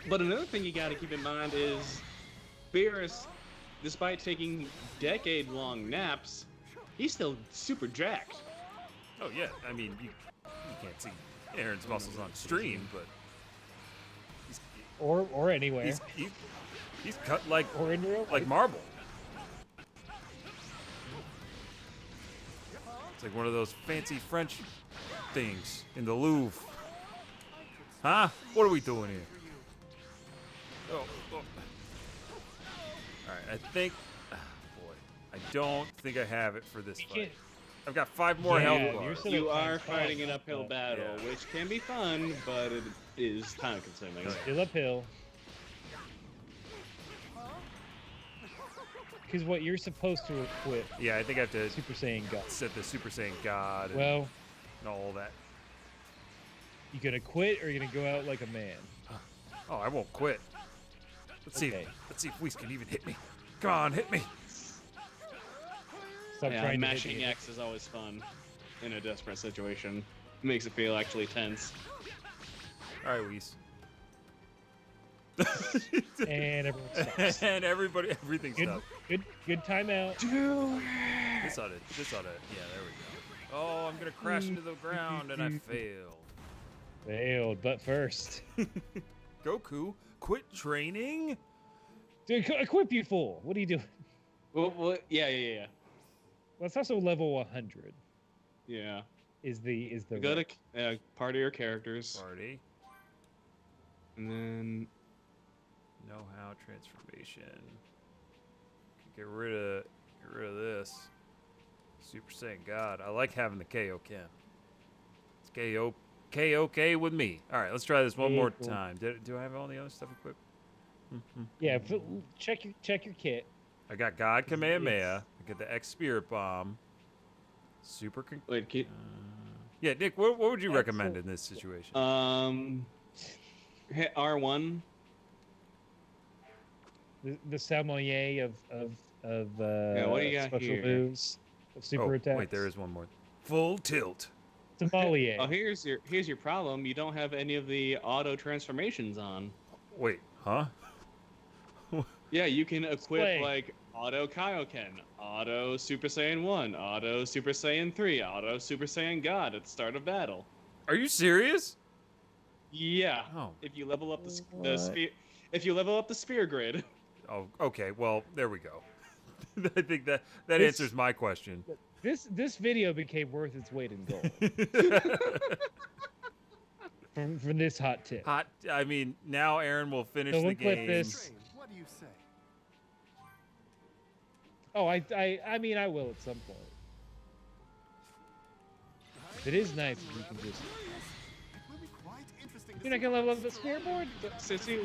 But another thing you got to keep in mind is Beerus, despite taking decade-long naps, he's still super jacked. Oh yeah, I mean you can't see Aaron's muscles on stream, but Or anywhere. he's cut like Or in real life. marble. It's like one of those fancy French things in the Louvre. Huh? What are we doing here? Oh. All right, I think. Boy, I don't think I have it for this fight. can't- I've got 5 more Yeah, health you're bars. still- You at are 10 fighting an points, uphill but- battle, Yeah. which can be fun, but it is time-consuming. Still uphill. Because what you're supposed to equip Yeah, I think I have to Super Saiyan God. set the Super Saiyan God and, Well, all that. you gonna quit or you gonna go out like a man? Oh, I won't quit. Let's Okay. see if Whis can even hit me. Come on, hit me. Stop Yeah, trying to hit mashing me. X is always fun in a desperate situation. Makes it feel actually tense. All right, Whis. And everyone stops. And everything's done. Good timeout. This ought to, yeah, there we go. Oh, I'm gonna crash into the ground and I failed. Failed, but first. Goku, quit training? Dude, equip you fool. What are you doing? Well, yeah. Well, it's also level 100. Yeah. Is the Go to party your characters, Party. and then Know-how transformation. Get rid of this. Super Saiyan God. I like having the KO Ken. It's KOK with me. All right, let's try this one more Cool. time. Do I have all the other stuff equipped? Yeah, check your kit. I got God Kamehameha. I got the X Spirit Bomb. Super. wait, Yeah, Nick, what would you That's recommend cool. in this situation? hit R1. The sommelier of what do you got special here? moves of super attacks. Wait, there is one more. Full tilt. Sommelier. Oh, here's your problem. You don't have any of the auto transformations on. Wait, huh? Yeah, you can equip Explain. like auto Kaioken, auto Super Saiyan 1, auto Super Saiyan 3, auto Super Saiyan God at the start of battle. Are you serious? Yeah. Oh. If you level up the What? sphere, if you level up the sphere grid. Oh, okay. Well, there we go. I think that This- answers my question. This video became worth its weight in gold from this hot tip. Hot. I mean, now Aaron will finish So the we'll clip game. this. Train, what do you say? Oh, I mean, I will at some point. It is nice if you can just. It will be quite interesting to You're not gonna level up the spirit board? Sissy,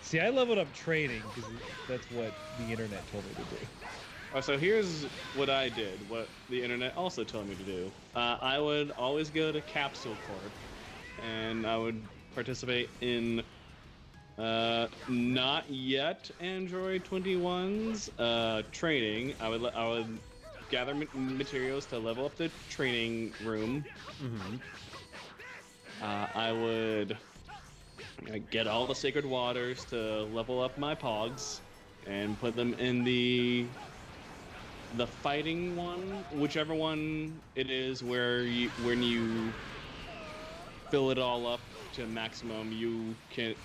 See, I leveled up trading because that's what the internet told me to do. so here's what I did, what the internet also told me to do. I would always go to Capsule Corp, and I would participate in not yet Android 21's training. I would gather materials to level up the training room. I would get all the sacred waters to level up my pogs and put them in the fighting one, whichever one it is, where when you fill it all up to maximum, you can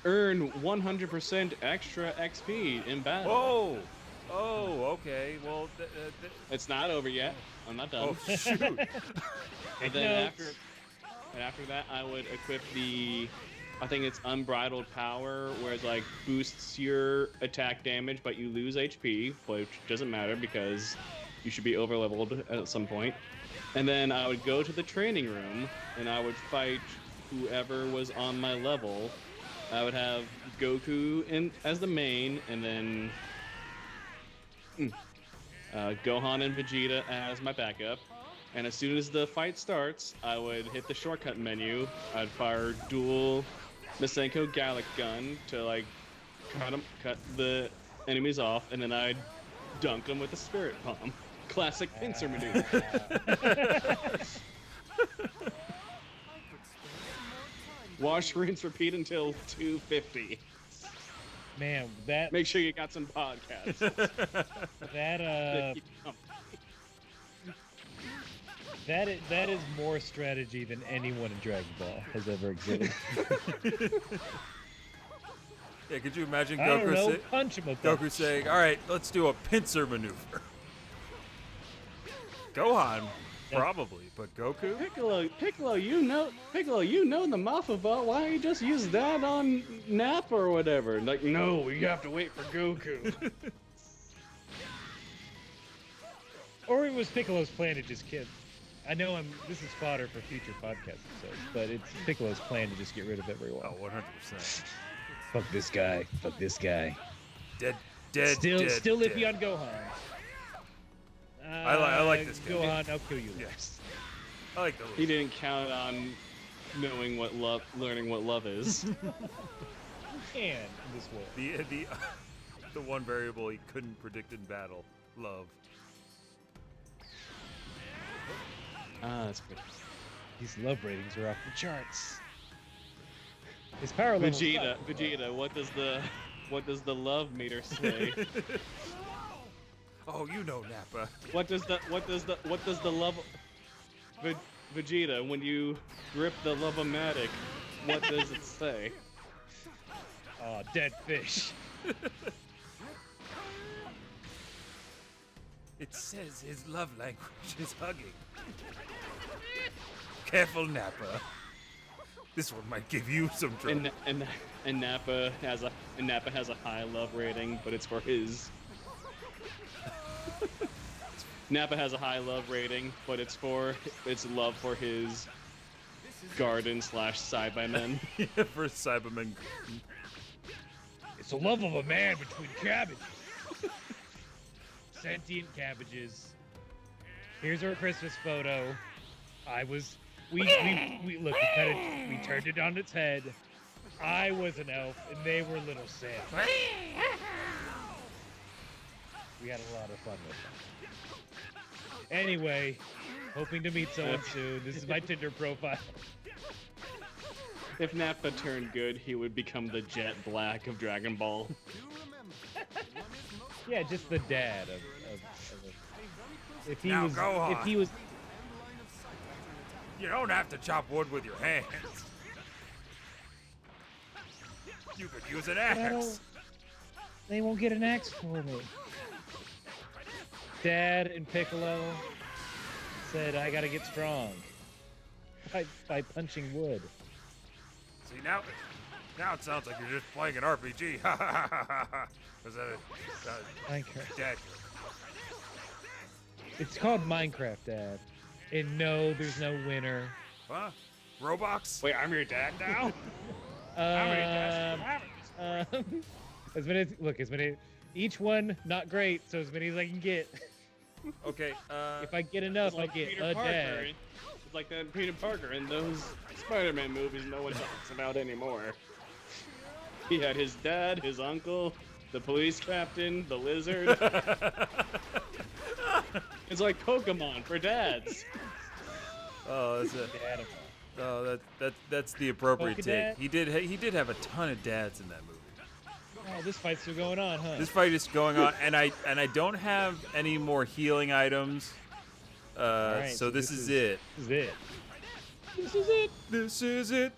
earn 100% extra XP in battle. Whoa. Oh, okay. Well, It's not over yet. I'm not done. oh shoot. And then after that, I would equip I think it's Unbridled Power, where it like boosts your attack damage, but you lose HP, which doesn't matter because you should be overleveled at some point. And then I would go to the training room and I would fight whoever was on my level. I would have Goku as the main, and then Gohan and Vegeta as my backup. And as soon as the fight starts, I would hit the shortcut menu. I'd fire dual Masenko Gallic gun to like cut the enemies off, and then I'd dunk them with a Spirit Bomb. Classic pincer maneuver. Wash, rinse, repeat until 250. Man, that Make sure you got some podcasts. that that is more strategy than anyone in Dragon Ball has ever exhibited. Yeah, could you imagine I don't Goku, know, punch him a bunch. Goku saying, "All right, let's do a pincer maneuver." Gohan, probably, but Goku. Piccolo, you know the Mafia Vault. Why don't you just use that on Nappa or whatever? Like, no, we have to wait for Goku. Or it was Piccolo's plan to just kill. I know this is fodder for future podcast episodes, but it's Piccolo's plan to just get rid of everyone. Oh, 100%. Fuck this guy. Fuck this guy. Dead. Still dead. iffy on Gohan. I like this guy. Gohan, I'll kill you Yeah. next. I like the little He didn't count on learning what love is. You can in this world. the one variable he couldn't predict in battle, love. That's good. These love ratings are off the charts. His power level. Vegeta, what does the love meter say? Oh, you know Nappa. What does the love Vegeta, when you grip the love-o-matic, what does it say? Oh, dead fish. It says his love language is hugging. Careful, Nappa. This one might give you some trouble. And Nappa has a high love rating, but it's for his. Nappa has a high love rating, but it's love for his garden / Cybermen. Yeah, for Cybermen. It's the love of a man between cabbages. Sentient cabbages. Here's our Christmas photo. We look, we turned it on its head. I was an elf, and they were little Santa. We had a lot of fun with them. Anyway, hoping to meet someone soon. This is my Tinder profile. If Nappa turned good, he would become the Jet Black of Dragon Ball. Yeah, just the dad of if he Now was go on. if he was You don't have to chop wood with your hands. You could use an I don't- axe. They won't get an axe for me. Dad and Piccolo said I gotta get strong by punching wood. See, now it sounds like you're just playing an RPG. Ha ha ha ha ha. Was that a Minecraft. Dad? It's called Minecraft, Dad. And no, there's no winner. Huh? Roblox? Wait, I'm your dad now? As many as many. Each one not great, so as many as I can get. Okay. If I get enough, I get a dad. It's like that Peter Parker in those Spider-Man movies no one talks about anymore. He had his dad, his uncle, the police captain, the lizard. It's like Pokemon for dads. Oh, that's it. Dad. Oh, that's the appropriate Polka take. dad? He did have a ton of dads in that movie. Oh, this fight's still going on, huh? This fight is going on, and I don't have any more healing items. Alright, so this is it. This is it. This is it.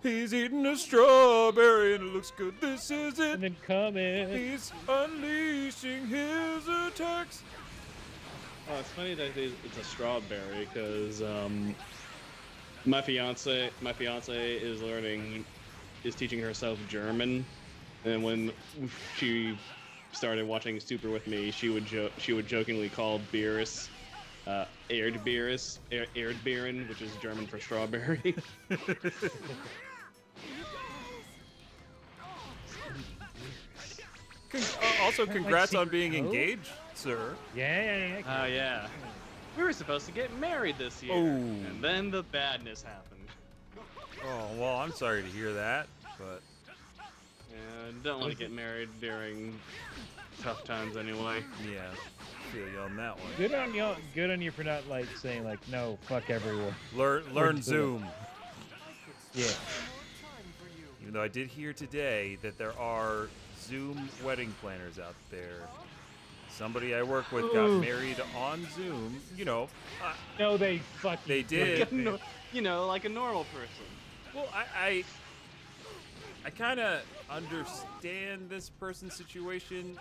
He's eating a strawberry and it looks good. This is it. And then come in. He's unleashing his attacks. Oh, it's funny that it's a strawberry because my fiance is teaching herself German, and when she started watching Super with me, she would jokingly call Beerus Erdbeeren, which is German for strawberry. Also, congrats like on being secret code? engaged, sir. Yeah. Oh yeah. We were supposed to get married this year, Oh. and then the badness happened. Oh, well, I'm sorry to hear that, but And don't want to get married during tough times anyway. yeah, feel you on that one. Good on y'all. Good on you for not like saying like no, fuck everyone. Learn Zoom. Yeah. Even though I did hear today that there are Zoom wedding planners out there. Somebody I work with got married on Zoom. You know, No, they fucking. they did. You know, like a normal person. Well, I kind of understand this person's situation.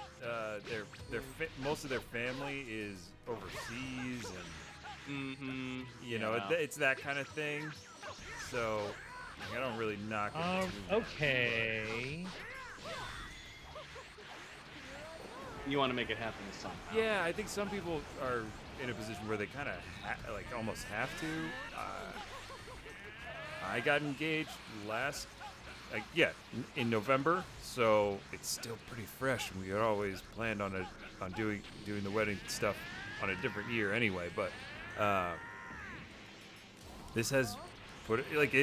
Most of their family is overseas, and you know, it's that kind of thing. So I don't really knock it. too much. Okay. You want to make it happen somehow. Yeah, I think some people are in a position where they kind of like almost have to. I got engaged in November, so it's still pretty fresh. We had always planned on doing the wedding stuff on a different year anyway, but this has put it like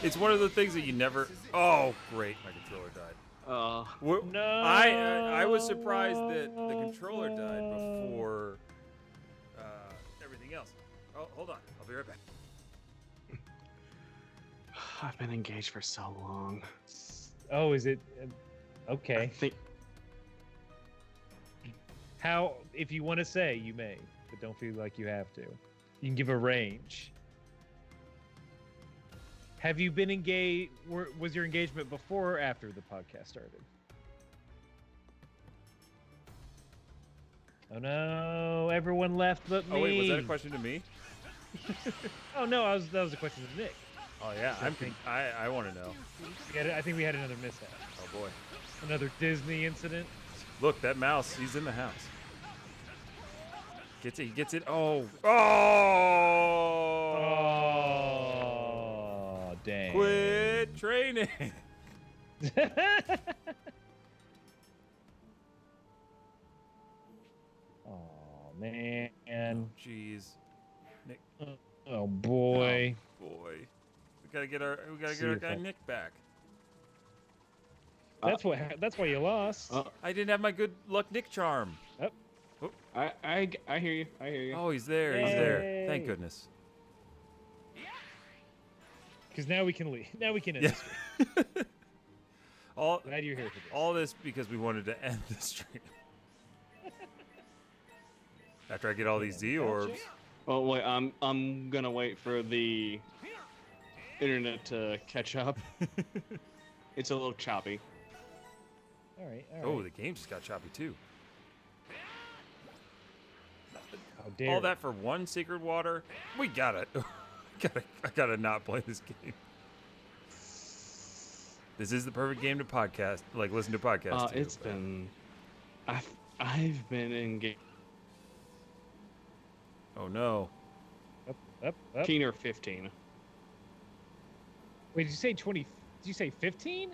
it's one of the things that you never. Oh, great! My controller died. No. I was surprised that the controller died before everything else. Oh, hold on. I'll be right back. I've been engaged for so long. Oh, is it? I Okay. think How? If you want to say, you may, but don't feel like you have to. You can give a range. Have you been engaged? Was your engagement before or after the podcast started? Oh no! Everyone left but me. Oh wait, was that a question to me? Oh no! that was a question to Nick. Oh yeah, I think- I want to know. I think we had another mishap. Oh boy. Another Disney incident. Look, that mouse. He's in the house. Gets it. He gets it. Oh. Oh. Oh, dang. Quit training. Oh man. Jeez. Nick. Oh boy. Boy. We gotta get our See if guy I- Nick back. That's why you lost. I didn't have my good luck Nick charm. I hear you. I hear you. Oh, he's there. He's there. Yay. Thank goodness. Because now we can leave. Now we can end Yeah. this stream. all Glad you're here for this. all this because we wanted to end the stream. After I get all these Z orbs. Oh wait, I'm gonna wait for the internet to catch up. It's a little choppy. All right. Oh, the game just got choppy too. How dare All you. that for one sacred water? We got it. I gotta not play this game. This is the perfect game to podcast, like listen to podcasts. It's been, I've been in game Oh no. Up. 15 or 15. Wait, did you say 20? Did you say 15?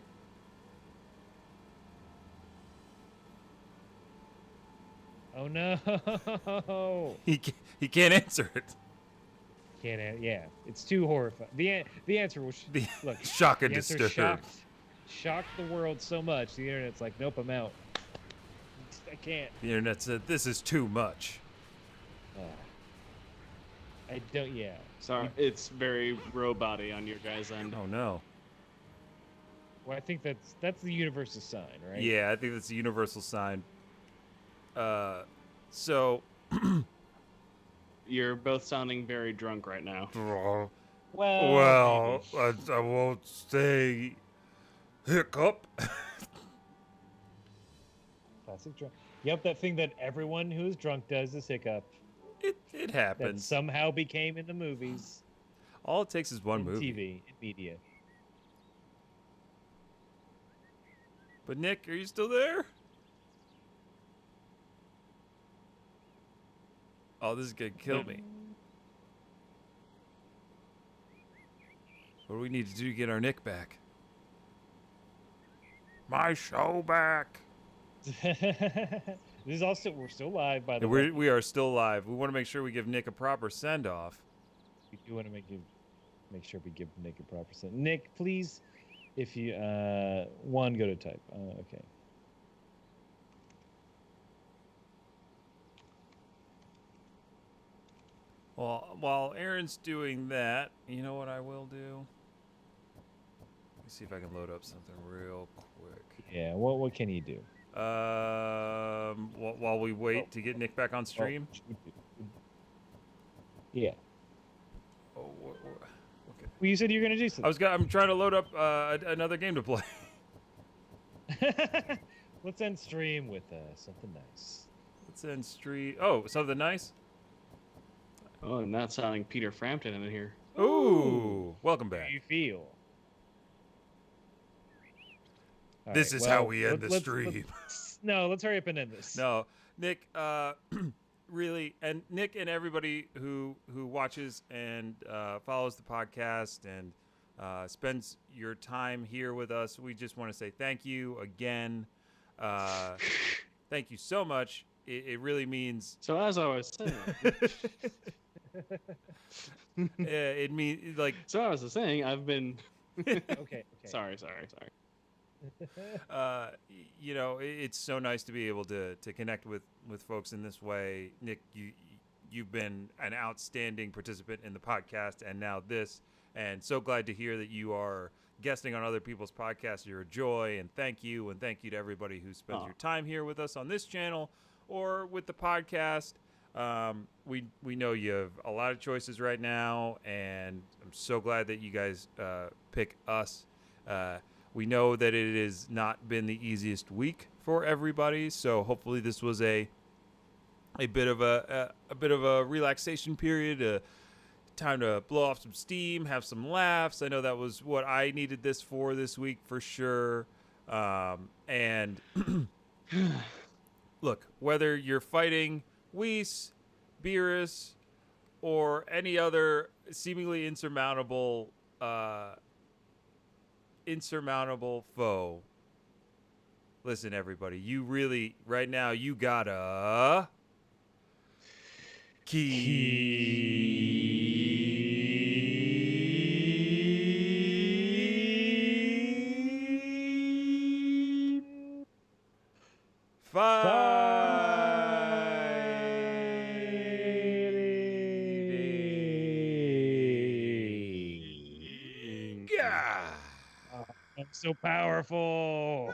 Oh no! He can't answer it. Yeah, it's too horrifying. The answer was The look. shock and The answer disturb. shocked the world so much. The internet's like, nope, I'm out. I can't. The internet said this is too much. I don't. Yeah. Sorry, it's very robot-y on your guys' end. Oh no. Well, I think that's the universal sign, right? Yeah, I think that's a universal sign. So. You're both sounding very drunk right now. Well. maybe. I won't say hiccup. Classic drunk. Yep, that thing that everyone who's drunk does is hiccup. It That happens. somehow became in the movies, All it takes is one in movie. TV, in media. But Nick, are you still there? Oh, this is gonna kill me. What do we need to do to get our Nick back? My show back. This is also we're still live, by the And way. we are still live. We want to make sure we give Nick a proper send off. We do want to make sure we give Nick a proper send. Nick, please, if you one go to type. Okay. Well, while Aaron's doing that, you know what I will do? Let me see if I can load up something real quick. Yeah. What can you do? While we wait to get Nick back on stream. Yeah. Oh, okay. Well, you said you were gonna do something. I'm trying to load up another game to play. Let's end stream with something nice. Let's end stream. Oh, something nice. Oh, not sounding Peter Frampton in here. Ooh, welcome How back. do you feel? All This right, is how well, we end the let's- stream. let's hurry up and end this. No, Nick, really, and Nick and everybody who watches and follows the podcast and spends your time here with us, we just want to say thank you again. Thank you so much. It really means. So as I was saying, It means like. I've been. Okay. Sorry. You know, it's so nice to be able to connect with folks in this way. Nick, you've been an outstanding participant in the podcast and now this, and so glad to hear that you are guesting on other people's podcasts. You're a joy, and thank you to everybody who spends your time here with us on this channel or with the podcast. We know you have a lot of choices right now, and I'm so glad that you guys pick us. We know that it has not been the easiest week for everybody, so hopefully this was a bit of a relaxation period, time to blow off some steam, have some laughs. I know that was what I needed this for this week for sure. And look, whether you're fighting Whis, Beerus, or any other seemingly insurmountable foe. Listen, everybody, you really, right now, you gotta keep fighting. Yeah. I'm so powerful.